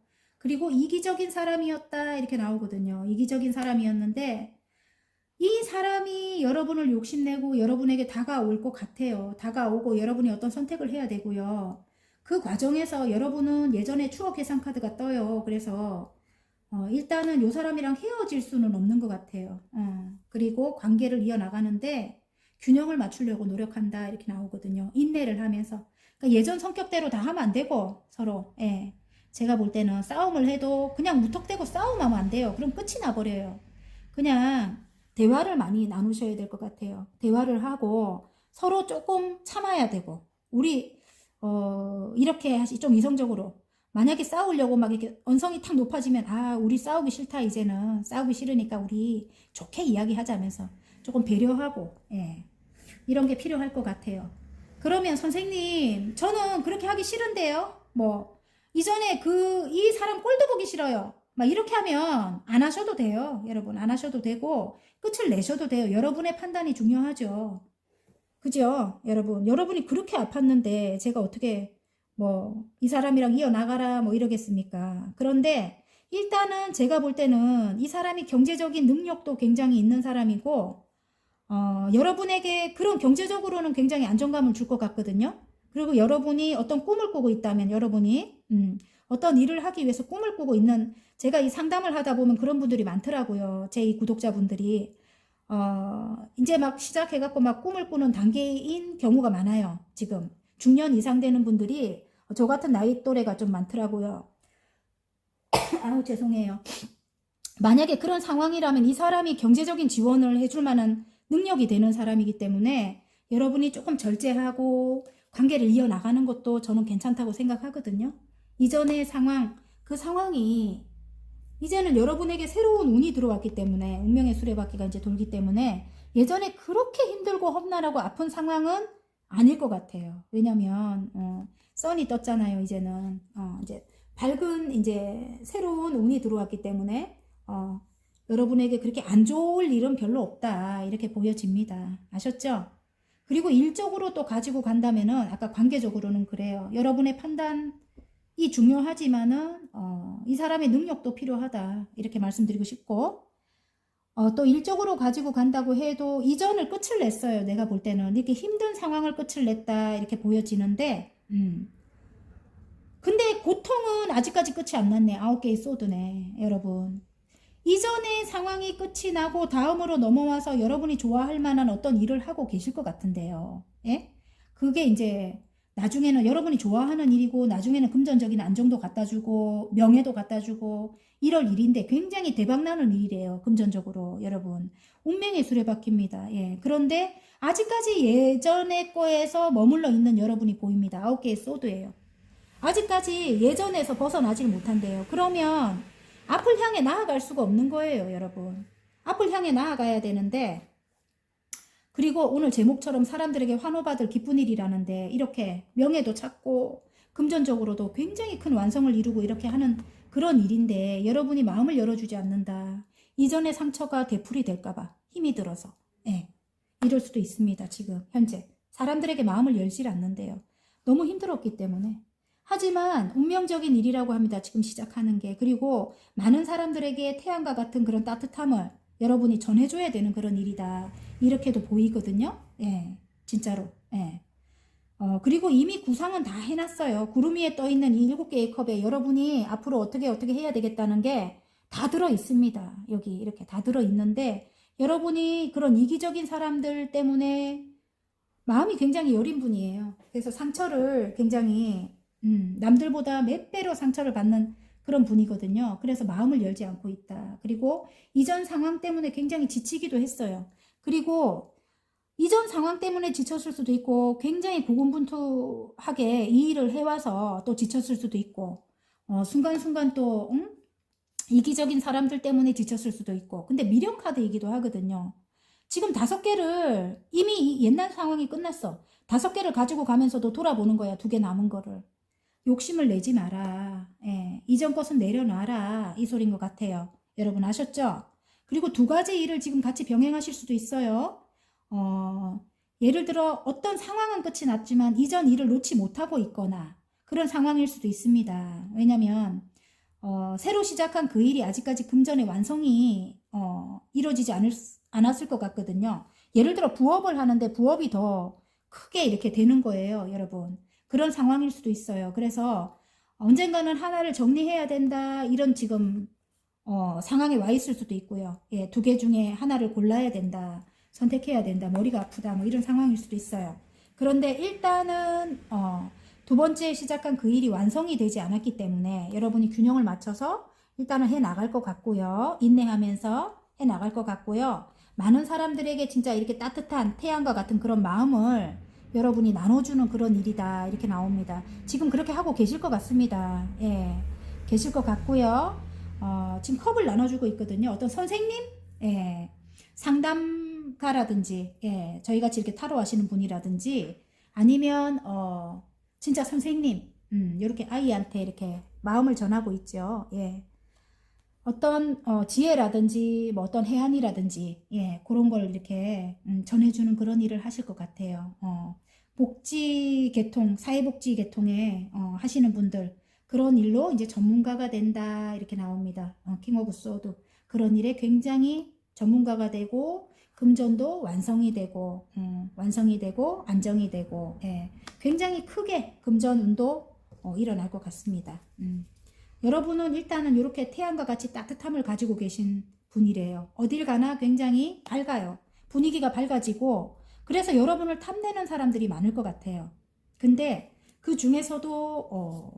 그리고 이기적인 사람이었다 이렇게 나오거든요. 이기적인 사람이었는데 이 사람이 여러분을 욕심내고 여러분에게 다가올 것 같아요. 다가오고 여러분이 어떤 선택을 해야 되고요. 그 과정에서 여러분은 예전에 추억 회상 카드가 떠요. 그래서 일단은 요 사람이랑 헤어질 수는 없는 것 같아요. 그리고 관계를 이어나가는데 균형을 맞추려고 노력한다 이렇게 나오거든요. 인내를 하면서. 그러니까 예전 성격대로 다 하면 안 되고 서로. 예. 제가 볼 때는 싸움을 해도 그냥 무턱대고 싸움하면 안 돼요. 그럼 끝이 나버려요. 그냥 대화를 많이 나누셔야 될 것 같아요. 대화를 하고 서로 조금 참아야 되고 우리 이렇게 하시 좀 이성적으로 만약에 싸우려고 막 이렇게 언성이 탁 높아지면 우리 싸우기 싫다 이제는 싸우기 싫으니까 우리 좋게 이야기하자면서 조금 배려하고 예. 이런 게 필요할 것 같아요. 그러면 선생님 저는 그렇게 하기 싫은데요. 뭐 이전에 이 사람 꼴도 보기 싫어요. 막 이렇게 하면 안 하셔도 돼요. 여러분 안 하셔도 되고 끝을 내셔도 돼요. 여러분의 판단이 중요하죠. 그죠? 여러분이 그렇게 아팠는데 제가 어떻게 뭐 이 사람이랑 이어나가라 뭐 이러겠습니까? 그런데 일단은 제가 볼 때는 이 사람이 경제적인 능력도 굉장히 있는 사람이고 여러분에게 그런 경제적으로는 굉장히 안정감을 줄 것 같거든요. 그리고 여러분이 어떤 꿈을 꾸고 있다면 여러분이 어떤 일을 하기 위해서 꿈을 꾸고 있는 제가 이 상담을 하다 보면 그런 분들이 많더라고요. 제 이 구독자분들이 이제 막 시작해갖고 막 꿈을 꾸는 단계인 경우가 많아요. 지금 중년 이상 되는 분들이 저 같은 나이 또래가 좀 많더라고요. 아우 죄송해요. 만약에 그런 상황이라면 이 사람이 경제적인 지원을 해줄 만한 능력이 되는 사람이기 때문에 여러분이 조금 절제하고 관계를 이어나가는 것도 저는 괜찮다고 생각하거든요. 이전의 상황, 그 상황이 이제는 여러분에게 새로운 운이 들어왔기 때문에 운명의 수레바퀴가 이제 돌기 때문에 예전에 그렇게 힘들고 험난하고 아픈 상황은 아닐 것 같아요. 왜냐면 선이 떴잖아요. 이제는 이제 밝은 이제 새로운 운이 들어왔기 때문에 여러분에게 그렇게 안 좋을 일은 별로 없다 이렇게 보여집니다. 아셨죠? 그리고 일적으로 또 가지고 간다면은 아까 관계적으로는 그래요. 여러분의 판단이 중요하지만은 이 사람의 능력도 필요하다 이렇게 말씀드리고 싶고 또 일적으로 가지고 간다고 해도 이전을 끝을 냈어요. 내가 볼 때는 이렇게 힘든 상황을 끝을 냈다 이렇게 보여지는데 근데 고통은 아직까지 끝이 안 났네. 9개의 소드네 여러분. 이전의 상황이 끝이 나고 다음으로 넘어와서 여러분이 좋아할 만한 어떤 일을 하고 계실 것 같은데요. 예? 그게 이제 나중에는 여러분이 좋아하는 일이고 나중에는 금전적인 안정도 갖다 주고 명예도 갖다 주고 이럴 일인데 굉장히 대박나는 일이래요. 금전적으로 여러분. 운명의 수레바퀴입니다. 예. 그런데 아직까지 예전의 거에서 머물러 있는 여러분이 보입니다. 9개의 소드예요. 아직까지 예전에서 벗어나질 못한대요. 그러면 앞을 향해 나아갈 수가 없는 거예요, 여러분. 앞을 향해 나아가야 되는데 그리고 오늘 제목처럼 사람들에게 환호받을 기쁜 일이라는데 이렇게 명예도 찾고 금전적으로도 굉장히 큰 완성을 이루고 이렇게 하는 그런 일인데 여러분이 마음을 열어주지 않는다. 이전의 상처가 되풀이 될까봐 힘이 들어서 이럴 수도 있습니다. 지금 현재 사람들에게 마음을 열질 않는데요. 너무 힘들었기 때문에 하지만 운명적인 일이라고 합니다. 지금 시작하는 게. 그리고 많은 사람들에게 태양과 같은 그런 따뜻함을 여러분이 전해줘야 되는 그런 일이다. 이렇게도 보이거든요. 예, 진짜로. 예. 그리고 이미 구상은 다 해놨어요. 구름 위에 떠있는 이 7개의 컵에 여러분이 앞으로 어떻게 해야 되겠다는 게 다 들어있습니다. 여기 이렇게 다 들어있는데 여러분이 그런 이기적인 사람들 때문에 마음이 굉장히 여린 분이에요. 그래서 상처를 굉장히 남들보다 몇 배로 상처를 받는 그런 분이거든요. 그래서 마음을 열지 않고 있다. 그리고 이전 상황 때문에 굉장히 지치기도 했어요. 그리고 이전 상황 때문에 지쳤을 수도 있고 굉장히 고군분투하게 이 일을 해와서 또 지쳤을 수도 있고 순간순간 또 이기적인 사람들 때문에 지쳤을 수도 있고 근데 미련 카드이기도 하거든요. 지금 5개를 이미 옛날 상황이 끝났어. 5개를 가지고 가면서도 돌아보는 거야. 2개 남은 거를. 욕심을 내지 마라. 예, 이전 것은 내려놔라. 이 소리인 것 같아요. 여러분 아셨죠? 그리고 2가지 일을 지금 같이 병행하실 수도 있어요. 예를 들어 어떤 상황은 끝이 났지만 이전 일을 놓지 못하고 있거나 그런 상황일 수도 있습니다. 왜냐면 새로 시작한 그 일이 아직까지 금전의 완성이 이루어지지 않았을 것 같거든요. 예를 들어 부업을 하는데 부업이 더 크게 이렇게 되는 거예요, 여러분. 그런 상황일 수도 있어요. 그래서 언젠가는 하나를 정리해야 된다, 이런 지금 상황에 와 있을 수도 있고요. 예, 두 개 중에 하나를 골라야 된다, 선택해야 된다, 머리가 아프다, 뭐 이런 상황일 수도 있어요. 그런데 일단은 두 번째 시작한 그 일이 완성이 되지 않았기 때문에 여러분이 균형을 맞춰서 일단은 해 나갈 것 같고요. 인내하면서 해 나갈 것 같고요. 많은 사람들에게 진짜 이렇게 따뜻한 태양과 같은 그런 마음을 여러분이 나눠주는 그런 일이다, 이렇게 나옵니다. 지금 그렇게 하고 계실 것 같습니다. 예, 계실 것 같고요. 지금 컵을 나눠주고 있거든요. 어떤 선생님, 예, 상담가라든지, 예, 저희 같이 이렇게 타로 하시는 분이라든지, 아니면 진짜 선생님, 이렇게 아이한테 이렇게 마음을 전하고 있죠. 예. 어떤 지혜라든지 뭐 어떤 해안이라든지, 예, 그런 걸 이렇게 전해주는 그런 일을 하실 것 같아요. 복지 계통, 사회복지 계통에 하시는 분들, 그런 일로 이제 전문가가 된다, 이렇게 나옵니다. 킹 오브 소드, 그런 일에 굉장히 전문가가 되고 금전도 완성이 되고 안정이 되고, 예, 굉장히 크게 금전 운도 일어날 것 같습니다. 여러분은 일단은 이렇게 태양과 같이 따뜻함을 가지고 계신 분이래요. 어딜 가나 굉장히 밝아요. 분위기가 밝아지고, 그래서 여러분을 탐내는 사람들이 많을 것 같아요. 근데 그 중에서도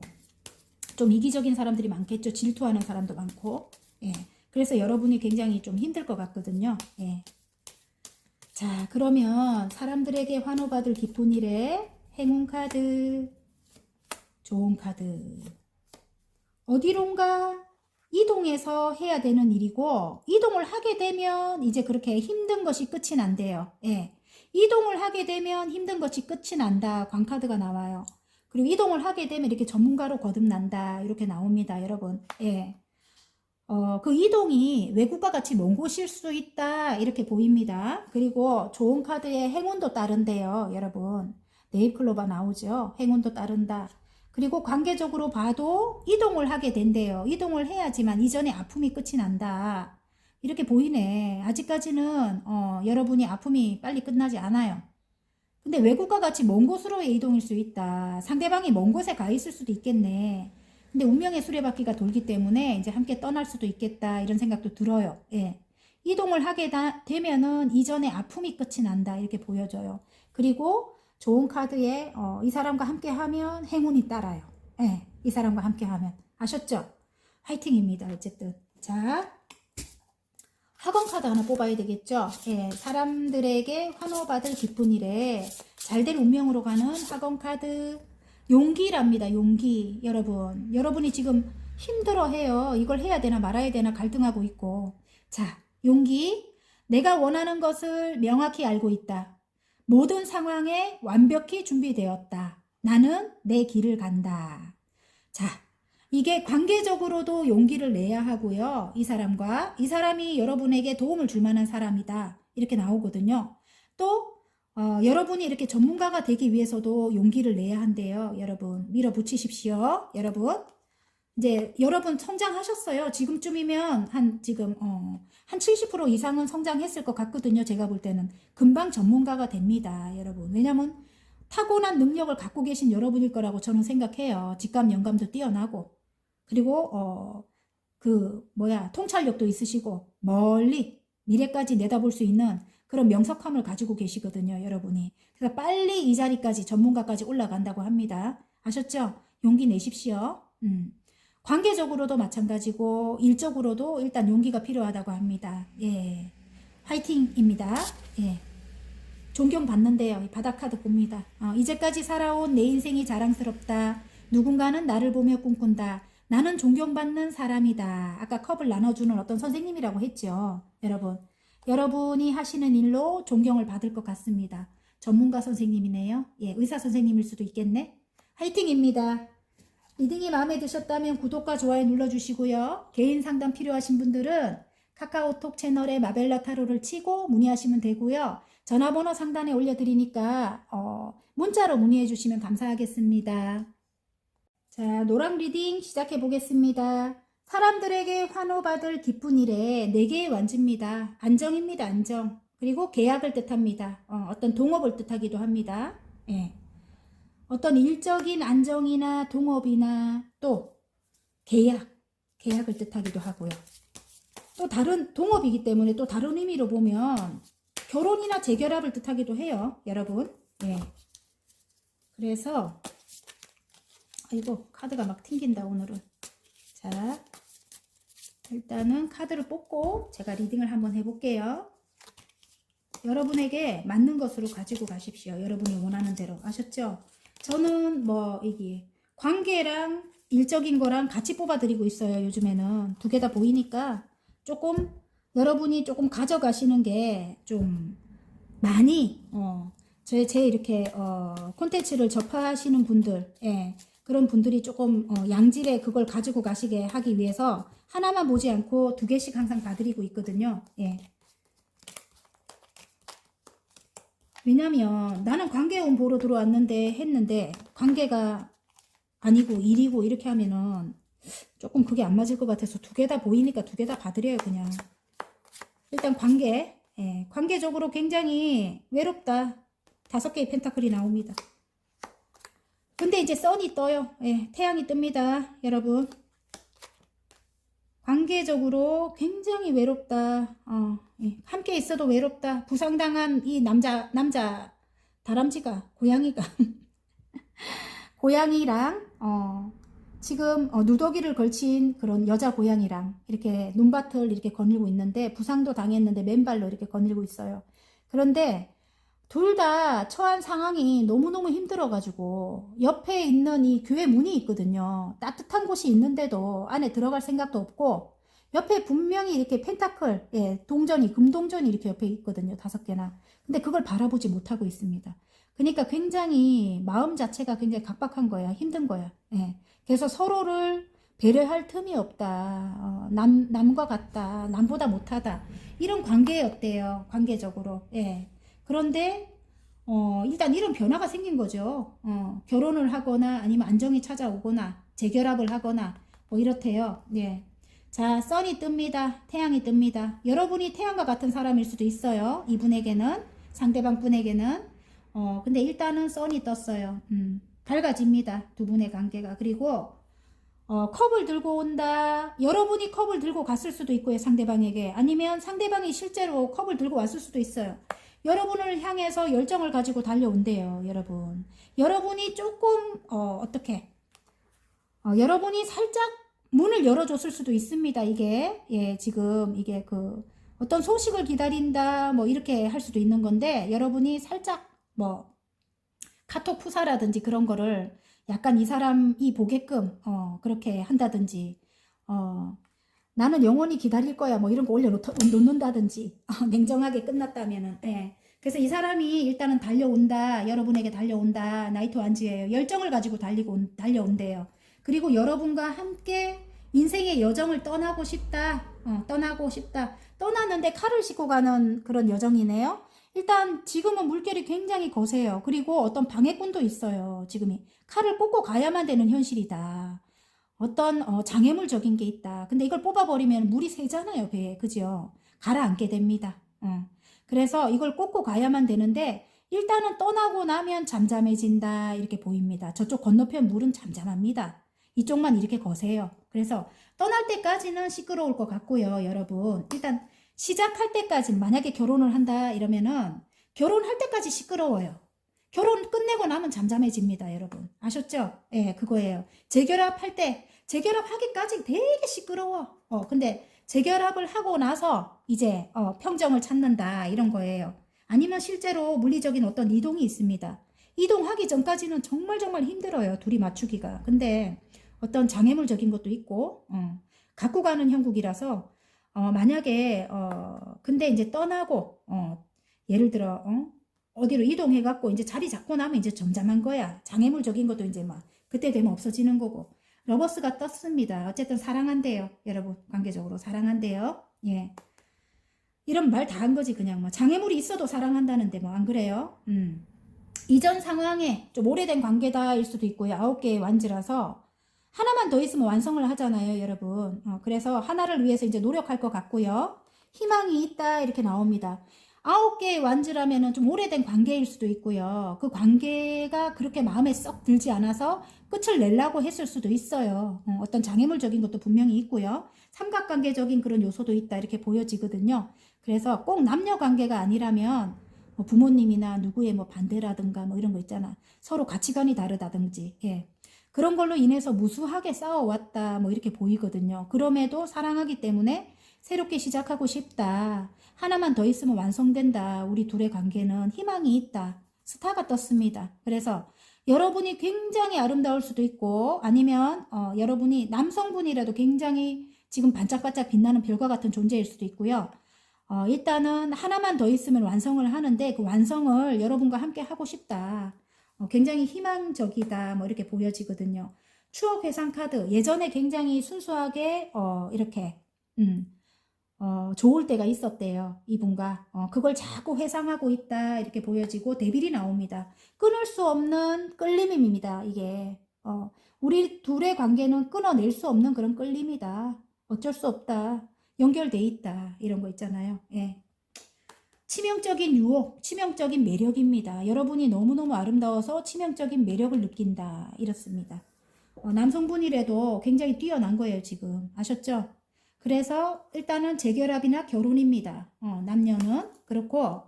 좀 이기적인 사람들이 많겠죠. 질투하는 사람도 많고. 예. 그래서 여러분이 굉장히 좀 힘들 것 같거든요. 예. 자, 그러면 사람들에게 환호받을 기쁜 일에 행운 카드, 좋은 카드. 어디론가 이동해서 해야 되는 일이고, 이동을 하게 되면 이제 그렇게 힘든 것이 끝이 난대요. 예. 이동을 하게 되면 힘든 것이 끝이 난다. 광카드가 나와요. 그리고 이동을 하게 되면 이렇게 전문가로 거듭난다, 이렇게 나옵니다, 여러분. 예. 그 이동이 외국과 같이 먼 곳일 수 있다, 이렇게 보입니다. 그리고 좋은 카드에 행운도 따른대요, 여러분. 네잎클로바 나오죠. 행운도 따른다. 그리고 관계적으로 봐도 이동을 하게 된대요. 이동을 해야지만 이전의 아픔이 끝이 난다, 이렇게 보이네. 아직까지는 여러분이 아픔이 빨리 끝나지 않아요. 근데 외국과 같이 먼 곳으로의 이동일 수 있다. 상대방이 먼 곳에 가 있을 수도 있겠네. 근데 운명의 수레바퀴가 돌기 때문에 이제 함께 떠날 수도 있겠다, 이런 생각도 들어요. 예. 이동을 하게 되면은 이전의 아픔이 끝이 난다, 이렇게 보여져요. 그리고 좋은 카드에 이 사람과 함께 하면 행운이 따라요. 예. 이 사람과 함께 하면. 아셨죠? 화이팅입니다. 어쨌든. 자, 학원 카드 하나 뽑아야 되겠죠? 예, 사람들에게 환호받을 기쁜 일에 잘될 운명으로 가는 학원 카드, 용기랍니다. 용기. 여러분이 지금 힘들어해요. 이걸 해야 되나 말아야 되나 갈등하고 있고. 자, 용기. 내가 원하는 것을 명확히 알고 있다. 모든 상황에 완벽히 준비되었다. 나는 내 길을 간다. 자, 이게 관계적으로도 용기를 내야 하고요. 이 사람이 여러분에게 도움을 줄 만한 사람이다, 이렇게 나오거든요. 또 여러분이 이렇게 전문가가 되기 위해서도 용기를 내야 한대요. 여러분 밀어붙이십시오. 여러분 이제 여러분 성장하셨어요. 지금쯤이면 한 70% 이상은 성장했을 것 같거든요. 제가 볼 때는 금방 전문가가 됩니다, 여러분. 왜냐면 타고난 능력을 갖고 계신 여러분일 거라고 저는 생각해요. 직감 영감도 뛰어나고, 그리고 통찰력도 있으시고 멀리 미래까지 내다볼 수 있는 그런 명석함을 가지고 계시거든요, 여러분이. 그래서 빨리 이 자리까지, 전문가까지 올라간다고 합니다. 아셨죠? 용기 내십시오. 관계적으로도 마찬가지고 일적으로도 일단 용기가 필요하다고 합니다. 예, 화이팅입니다. 예. 존경받는데요. 이 바닥카드 봅니다. 이제까지 살아온 내 인생이 자랑스럽다. 누군가는 나를 보며 꿈꾼다. 나는 존경받는 사람이다. 아까 컵을 나눠주는 어떤 선생님이라고 했죠. 여러분이 하시는 일로 존경을 받을 것 같습니다. 전문가 선생님이네요. 예, 의사 선생님일 수도 있겠네. 화이팅입니다. 리딩이 마음에 드셨다면 구독과 좋아요 눌러주시고요. 개인 상담 필요하신 분들은 카카오톡 채널에 마벨라 타로를 치고 문의하시면 되고요. 전화번호 상단에 올려드리니까 문자로 문의해 주시면 감사하겠습니다. 자, 노랑 리딩 시작해 보겠습니다. 사람들에게 환호받을 기쁜 일에 4개의 완지입니다. 안정입니다. 안정. 그리고 계약을 뜻합니다. 어떤 동업을 뜻하기도 합니다. 예. 어떤 일적인 안정이나 동업이나 또 계약을 뜻하기도 하고요. 또 다른 동업이기 때문에 또 다른 의미로 보면 결혼이나 재결합을 뜻하기도 해요. 여러분. 예. 그래서 아이고 카드가 막 튕긴다 오늘은. 자, 일단은 카드를 뽑고 제가 리딩을 한번 해볼게요. 여러분에게 맞는 것으로 가지고 가십시오. 여러분이 원하는 대로. 아셨죠? 저는 뭐 이게 관계랑 일적인 거랑 같이 뽑아드리고 있어요. 요즘에는 두 개 다 보이니까 조금 여러분이 조금 가져가시는 게 좀 많이 제 이렇게 콘텐츠를 접하시는 분들, 예, 그런 분들이 조금 양질의 그걸 가지고 가시게 하기 위해서 하나만 보지 않고 2개씩 항상 봐드리고 있거든요. 예. 왜냐면 나는 관계운 보러 들어왔는데 했는데 관계가 아니고 일이고 이렇게 하면은 조금 그게 안 맞을 것 같아서 2개 다 보이니까 2개 다 봐드려요. 그냥 일단 관계, 예, 관계적으로 굉장히 외롭다. 5개의 펜타클이 나옵니다. 근데 이제 선이 떠요. 예, 태양이 뜹니다. 여러분. 관계적으로 굉장히 외롭다. 예, 함께 있어도 외롭다. 부상당한 이 남자 다람쥐가, 고양이가, 고양이랑, 지금, 누더기를 걸친 그런 여자 고양이랑 이렇게 눈밭을 이렇게 거닐고 있는데, 부상도 당했는데 맨발로 이렇게 거닐고 있어요. 그런데, 둘 다 처한 상황이 너무너무 힘들어가지고 옆에 있는 이 교회 문이 있거든요. 따뜻한 곳이 있는데도 안에 들어갈 생각도 없고 옆에 분명히 이렇게 펜타클, 예, 동전이, 금동전이 이렇게 옆에 있거든요. 5개나. 근데 그걸 바라보지 못하고 있습니다. 그러니까 굉장히 마음 자체가 굉장히 각박한 거야. 힘든 거야. 예. 그래서 서로를 배려할 틈이 없다. 남과 같다. 남보다 못하다. 이런 관계였대요. 관계적으로. 예. 그런데 일단 이런 변화가 생긴 거죠. 결혼을 하거나 아니면 안정이 찾아오거나 재결합을 하거나 뭐 이렇대요. 예. 자, 선이 뜹니다. 태양이 뜹니다. 여러분이 태양과 같은 사람일 수도 있어요. 이분에게는, 상대방 분에게는. 근데 일단은 선이 떴어요. 밝아집니다. 두 분의 관계가. 그리고 컵을 들고 온다. 여러분이 컵을 들고 갔을 수도 있고요. 상대방에게. 아니면 상대방이 실제로 컵을 들고 왔을 수도 있어요. 여러분을 향해서 열정을 가지고 달려온대요. 여러분. 여러분이 조금 어떻게 여러분이 살짝 문을 열어줬을 수도 있습니다. 이게 예, 지금 이게 어떤 소식을 기다린다 뭐 이렇게 할 수도 있는 건데 여러분이 살짝 뭐 카톡 푸사라든지 그런 거를 약간 이 사람이 보게끔 그렇게 한다든지 나는 영원히 기다릴 거야 뭐 이런 거 올려놓는다든지 냉정하게 끝났다면은. 예. 그래서 이 사람이 일단은 달려온다. 여러분에게 달려온다. 나이트 완지예요. 열정을 가지고 달려온대요. 그리고 여러분과 함께 인생의 여정을 떠나고 싶다. 떠나고 싶다. 떠나는데 칼을 싣고 가는 그런 여정이네요. 일단 지금은 물결이 굉장히 거세요. 그리고 어떤 방해꾼도 있어요. 지금이 칼을 꽂고 가야만 되는 현실이다. 어떤 장애물적인 게 있다. 근데 이걸 뽑아버리면 물이 새잖아요. 배에. 그죠? 가라앉게 됩니다. 그래서 이걸 꽂고 가야만 되는데 일단은 떠나고 나면 잠잠해진다. 이렇게 보입니다. 저쪽 건너편 물은 잠잠합니다. 이쪽만 이렇게 거세요. 그래서 떠날 때까지는 시끄러울 것 같고요. 여러분. 일단 시작할 때까지 만약에 결혼을 한다 이러면은 결혼할 때까지 시끄러워요. 결혼 끝내고 나면 잠잠해집니다. 여러분. 아셨죠? 예, 그거예요. 재결합할 때 재결합하기까지 되게 시끄러워. 근데 재결합을 하고 나서 이제 평정을 찾는다 이런 거예요. 아니면 실제로 물리적인 어떤 이동이 있습니다. 이동하기 전까지는 정말 힘들어요. 둘이 맞추기가. 근데 어떤 장애물적인 것도 있고 갖고 가는 형국이라서 만약에 근데 이제 떠나고 예를 들어 어디로 이동해 갖고 이제 자리 잡고 나면 이제 점잠한 거야. 장애물적인 것도 이제 막 그때 되면 없어지는 거고. 러버스가 떴습니다. 어쨌든 사랑한대요. 여러분 관계적으로 사랑한대요. 예. 이런 말 다 한 거지 그냥 뭐 장애물이 있어도 사랑한다는데 뭐 안 그래요? 이전 상황에 좀 오래된 관계다일 수도 있고요. 9개의 완지라서 하나만 더 있으면 완성을 하잖아요, 여러분. 그래서 하나를 위해서 이제 노력할 것 같고요. 희망이 있다 이렇게 나옵니다. 9개의 완즈라면은 좀 오래된 관계일 수도 있고요. 그 관계가 그렇게 마음에 썩 들지 않아서 끝을 내려고 했을 수도 있어요. 어떤 장애물적인 것도 분명히 있고요. 삼각관계적인 그런 요소도 있다 이렇게 보여지거든요. 그래서 꼭 남녀 관계가 아니라면 뭐 부모님이나 누구의 뭐 반대라든가 뭐 이런 거 있잖아. 서로 가치관이 다르다든지, 예. 그런 걸로 인해서 무수하게 싸워왔다 뭐 이렇게 보이거든요. 그럼에도 사랑하기 때문에 새롭게 시작하고 싶다. 하나만 더 있으면 완성된다. 우리 둘의 관계는 희망이 있다. 스타가 떴습니다. 그래서 여러분이 굉장히 아름다울 수도 있고 아니면 여러분이 남성분이라도 굉장히 지금 반짝반짝 빛나는 별과 같은 존재일 수도 있고요. 일단은 하나만 더 있으면 완성을 하는데 그 완성을 여러분과 함께 하고 싶다. 굉장히 희망적이다. 뭐 이렇게 보여지거든요. 추억 회상 카드. 예전에 굉장히 순수하게 이렇게 좋을 때가 있었대요. 이분과. 그걸 자꾸 회상하고 있다. 이렇게 보여지고 데빌이 나옵니다. 끊을 수 없는 끌림입니다. 이게. 우리 둘의 관계는 끊어낼 수 없는 그런 끌림이다. 어쩔 수 없다. 연결돼 있다. 이런 거 있잖아요. 예. 치명적인 유혹, 치명적인 매력입니다. 여러분이 너무너무 아름다워서 치명적인 매력을 느낀다. 이렇습니다. 남성분이라도 굉장히 뛰어난 거예요, 지금. 아셨죠? 그래서 일단은 재결합이나 결혼입니다. 남녀는. 그렇고,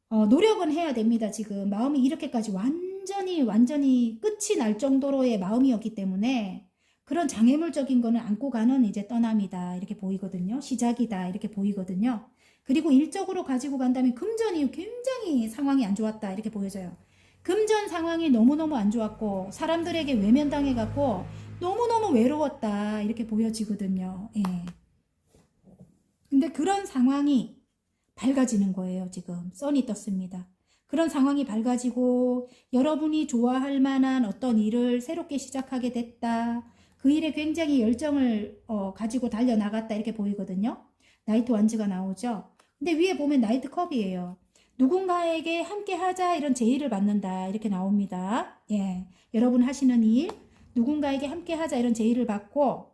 노력은 해야 됩니다, 지금. 마음이 이렇게까지 완전히 끝이 날 정도로의 마음이었기 때문에 그런 장애물적인 거는 안고 가는 이제 떠남이다. 이렇게 보이거든요. 시작이다. 이렇게 보이거든요. 그리고 일적으로 가지고 간다면 금전이 굉장히 상황이 안 좋았다. 이렇게 보여져요. 금전 상황이 너무너무 안 좋았고 사람들에게 외면당해갖고 너무너무 외로웠다. 이렇게 보여지거든요. 예. 근데 그런 상황이 밝아지는 거예요. 지금 선이 떴습니다. 그런 상황이 밝아지고 여러분이 좋아할 만한 어떤 일을 새롭게 시작하게 됐다. 그 일에 굉장히 열정을 가지고 달려나갔다. 이렇게 보이거든요. 나이트 완즈가 나오죠. 근데 위에 보면 나이트 컵이에요. 누군가에게 함께 하자 이런 제의를 받는다. 이렇게 나옵니다. 예. 여러분 하시는 일, 누군가에게 함께 하자 이런 제의를 받고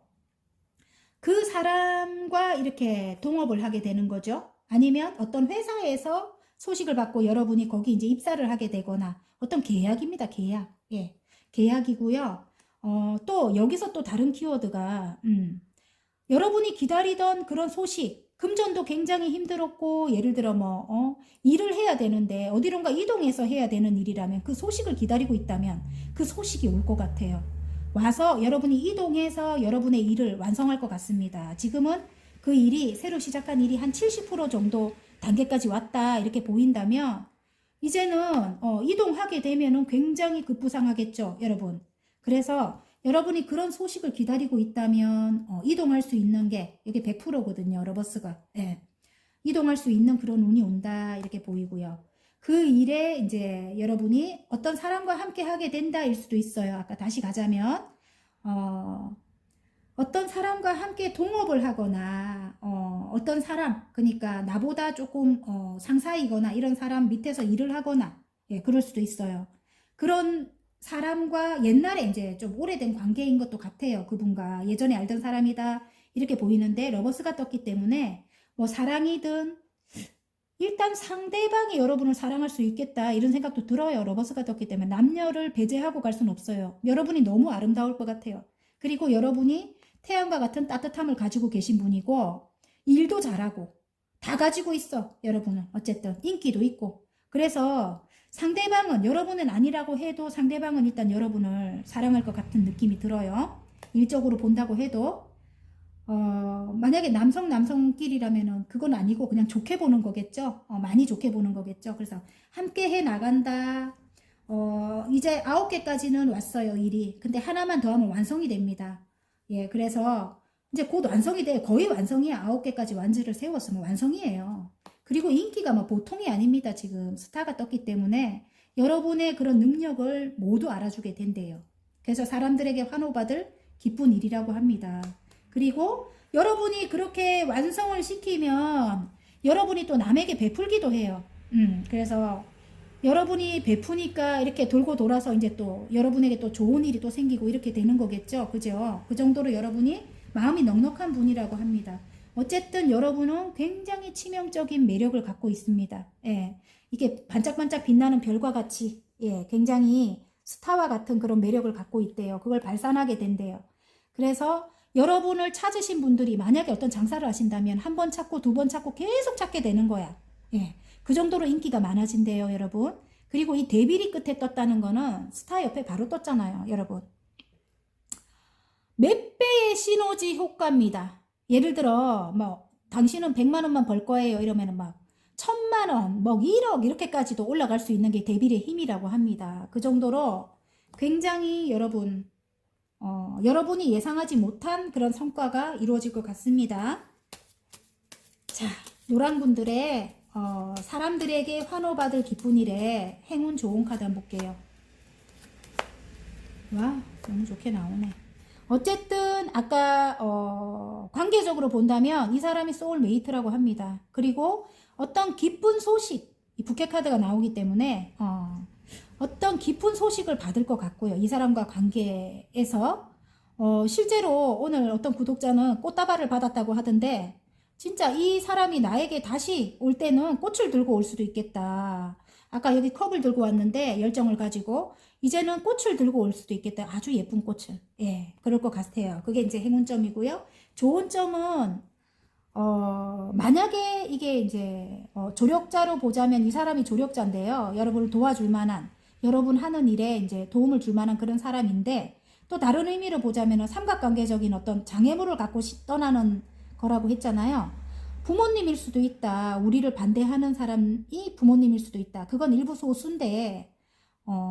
그 사람과 이렇게 동업을 하게 되는 거죠. 아니면 어떤 회사에서 소식을 받고 여러분이 거기 이제 입사를 하게 되거나 어떤 계약입니다. 계약. 예. 계약이고요. 또 여기서 또 다른 키워드가 여러분이 기다리던 그런 소식, 금전도 굉장히 힘들었고 예를 들어 뭐 일을 해야 되는데 어디론가 이동해서 해야 되는 일이라면 그 소식을 기다리고 있다면 그 소식이 올 것 같아요. 와서 여러분이 이동해서 여러분의 일을 완성할 것 같습니다. 지금은 그 일이 새로 시작한 일이 한 70% 정도 단계까지 왔다 이렇게 보인다면 이제는 이동하게 되면은 굉장히 급부상하겠죠, 여러분. 그래서 여러분이 그런 소식을 기다리고 있다면 이동할 수 있는 게 이게 100%거든요. 러버스가. 예. 이동할 수 있는 그런 운이 온다 이렇게 보이고요. 그 일에 이제 여러분이 어떤 사람과 함께 하게 된다일 수도 있어요. 아까 다시 가자면 어떤 사람과 함께 동업을 하거나 어떤 사람 그러니까 나보다 조금 상사이거나 이런 사람 밑에서 일을 하거나 예, 그럴 수도 있어요. 그런 사람과 옛날에 이제 좀 오래된 관계인 것도 같아요. 그분과 예전에 알던 사람이다 이렇게 보이는데 러버스가 떴기 때문에 뭐 사랑이든 일단 상대방이 여러분을 사랑할 수 있겠다 이런 생각도 들어요. 러버스가 떴기 때문에 남녀를 배제하고 갈 수는 없어요. 여러분이 너무 아름다울 것 같아요. 그리고 여러분이 태양과 같은 따뜻함을 가지고 계신 분이고 일도 잘하고 다 가지고 있어. 여러분은 어쨌든 인기도 있고 그래서 상대방은 여러분은 아니라고 해도 상대방은 일단 여러분을 사랑할 것 같은 느낌이 들어요. 일적으로 본다고 해도 만약에 남성끼리라면은 그건 아니고 그냥 좋게 보는 거겠죠. 많이 좋게 보는 거겠죠. 그래서 함께 해 나간다. 이제 9개까지는 왔어요, 일이. 근데 하나만 더 하면 완성이 됩니다. 예, 그래서 이제 곧 완성이 돼요. 거의 완성이야. 9개까지 완즈를 세웠으면 완성이에요. 그리고 인기가 뭐 보통이 아닙니다. 지금 스타가 떴기 때문에 여러분의 그런 능력을 모두 알아주게 된대요. 그래서 사람들에게 환호받을 기쁜 일이라고 합니다. 그리고 여러분이 그렇게 완성을 시키면 여러분이 또 남에게 베풀기도 해요. 그래서 여러분이 베푸니까 이렇게 돌고 돌아서 이제 또 여러분에게 또 좋은 일이 또 생기고 이렇게 되는 거겠죠. 그죠? 그 정도로 여러분이 마음이 넉넉한 분이라고 합니다. 어쨌든 여러분은 굉장히 치명적인 매력을 갖고 있습니다. 예. 이게 반짝반짝 빛나는 별과 같이, 예, 굉장히 스타와 같은 그런 매력을 갖고 있대요. 그걸 발산하게 된대요. 그래서 여러분을 찾으신 분들이 만약에 어떤 장사를 하신다면 한 번 찾고 두 번 찾고 계속 찾게 되는 거야. 예. 그 정도로 인기가 많아진대요, 여러분. 그리고 이 데빌이 끝에 떴다는 거는 스타 옆에 바로 떴잖아요, 여러분. 몇 배의 시너지 효과입니다. 예를 들어, 뭐, 당신은 100만 원만 벌 거예요. 이러면은 막, 1000만 원, 뭐, 1억, 이렇게까지도 올라갈 수 있는 게 데빌의 힘이라고 합니다. 그 정도로 굉장히 여러분, 여러분이 예상하지 못한 그런 성과가 이루어질 것 같습니다. 자, 노란 분들의 사람들에게 환호받을 기쁜 일에 행운 좋은 카드 한번 볼게요. 와, 너무 좋게 나오네. 어쨌든 아까 관계적으로 본다면 이 사람이 소울메이트라고 합니다. 그리고 어떤 기쁜 소식, 이 부캐 카드가 나오기 때문에 어떤 기쁜 소식을 받을 것 같고요. 이 사람과 관계에서 실제로 오늘 어떤 구독자는 꽃다발을 받았다고 하던데 진짜 이 사람이 나에게 다시 올 때는 꽃을 들고 올 수도 있겠다. 아까 여기 컵을 들고 왔는데 열정을 가지고 이제는 꽃을 들고 올 수도 있겠다. 아주 예쁜 꽃을. 예, 그럴 것 같아요. 그게 이제 행운점이고요. 좋은 점은 만약에 이게 이제 조력자로 보자면 이 사람이 조력자인데요. 여러분을 도와줄 만한, 여러분 하는 일에 이제 도움을 줄 만한 그런 사람인데 또 다른 의미로 보자면 삼각관계적인 어떤 장애물을 갖고 떠나는 거라고 했잖아요. 부모님일 수도 있다. 우리를 반대하는 사람이 부모님일 수도 있다. 그건 일부 소수인데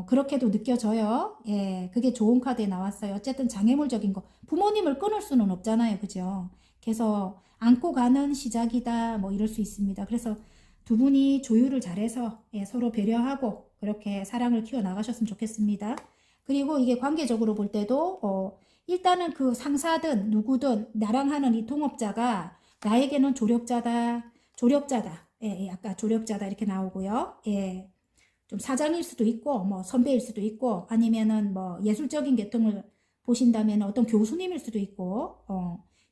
그렇게도 느껴져요. 예, 그게 좋은 카드에 나왔어요. 어쨌든 장애물적인 거. 부모님을 끊을 수는 없잖아요. 그죠? 그래서 안고 가는 시작이다. 뭐 이럴 수 있습니다. 그래서 두 분이 조율을 잘해서 예, 서로 배려하고 그렇게 사랑을 키워나가셨으면 좋겠습니다. 그리고 이게 관계적으로 볼 때도 일단은 그 상사든 누구든 나랑 하는 이 동업자가 나에게는 조력자다. 예, 예, 아까 조력자다 이렇게 나오고요. 예. 좀 사장일 수도 있고, 뭐 선배일 수도 있고, 아니면은 뭐 예술적인 계통을 보신다면 어떤 교수님일 수도 있고,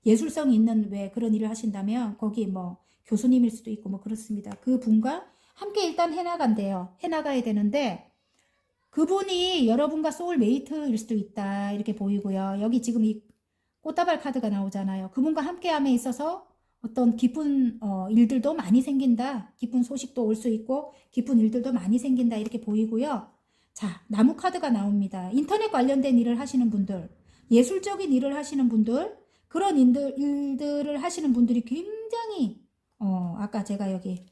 예술성 있는 왜 그런 일을 하신다면 거기 뭐 교수님일 수도 있고 뭐 그렇습니다. 그 분과 함께 일단 해나간대요. 해나가야 되는데 그분이 여러분과 소울메이트일 수도 있다 이렇게 보이고요. 여기 지금 이 꽃다발 카드가 나오잖아요. 그분과 함께함에 있어서 어떤 기쁜 일들도 많이 생긴다. 기쁜 소식도 올 수 있고 기쁜 일들도 많이 생긴다 이렇게 보이고요. 자, 나무 카드가 나옵니다. 인터넷 관련된 일을 하시는 분들, 예술적인 일을 하시는 분들, 그런 일들을 하시는 분들이 굉장히 아까 제가 여기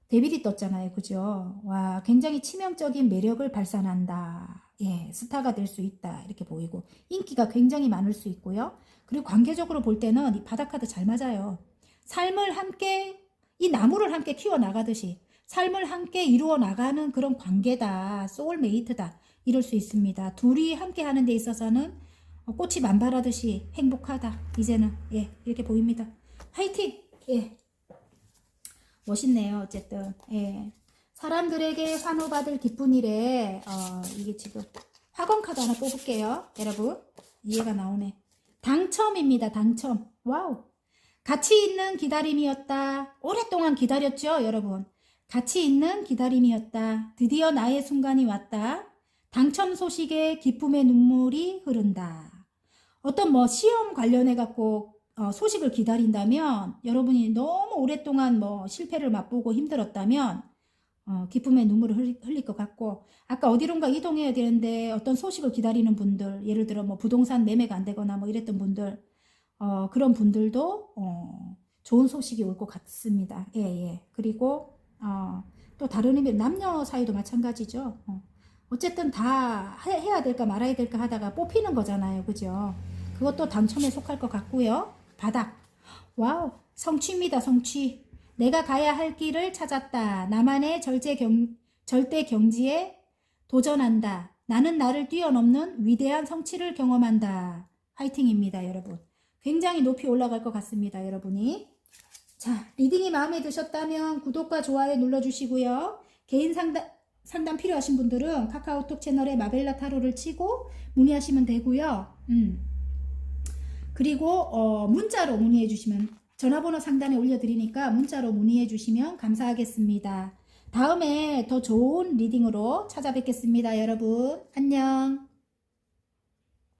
데빌이 떴잖아요. 그죠? 와, 굉장히 치명적인 매력을 발산한다. 예, 스타가 될 수 있다. 이렇게 보이고 인기가 굉장히 많을 수 있고요. 그리고 관계적으로 볼 때는 이 바다카드 잘 맞아요. 삶을 함께 이 나무를 함께 키워나가듯이 삶을 함께 이루어 나가는 그런 관계다. 소울메이트다. 이럴 수 있습니다. 둘이 함께 하는 데 있어서는 꽃이 만발하듯이 행복하다. 이제는 예, 이렇게 보입니다. 화이팅! 예. 멋있네요. 어쨌든 예. 사람들에게 환호받을 기쁜 일에 이게 지금 화건 카드 하나 뽑을게요. 여러분 이해가 나오네. 당첨입니다. 당첨. 와우. 가치 있는 기다림이었다. 오랫동안 기다렸죠, 여러분. 가치 있는 기다림이었다. 드디어 나의 순간이 왔다. 당첨 소식에 기쁨의 눈물이 흐른다. 어떤 뭐 시험 관련해 갖고 소식을 기다린다면 여러분이 너무 오랫동안 뭐 실패를 맛보고 힘들었다면 기쁨의 눈물을 흘릴 것 같고 아까 어디론가 이동해야 되는데 어떤 소식을 기다리는 분들 예를 들어 뭐 부동산 매매가 안 되거나 뭐 이랬던 분들 그런 분들도 좋은 소식이 올 것 같습니다. 예, 예. 그리고 또 다른 의미 남녀 사이도 마찬가지죠. 어쨌든 다 해야 될까 말아야 될까 하다가 뽑히는 거잖아요. 그죠? 그것도 당첨에 속할 것 같고요. 바닥. 와우. 성취입니다. 성취. 내가 가야 할 길을 찾았다. 나만의 절대 경지에 도전한다. 나는 나를 뛰어넘는 위대한 성취를 경험한다. 화이팅입니다, 여러분. 굉장히 높이 올라갈 것 같습니다, 여러분이. 자, 리딩이 마음에 드셨다면 구독과 좋아요 눌러주시고요. 개인 상담 필요하신 분들은 카카오톡 채널에 마벨라 타로를 치고 문의하시면 되고요. 그리고 문자로 문의해 주시면 전화번호 상단에 올려드리니까 문자로 문의해 주시면 감사하겠습니다. 다음에 더 좋은 리딩으로 찾아뵙겠습니다, 여러분. 안녕.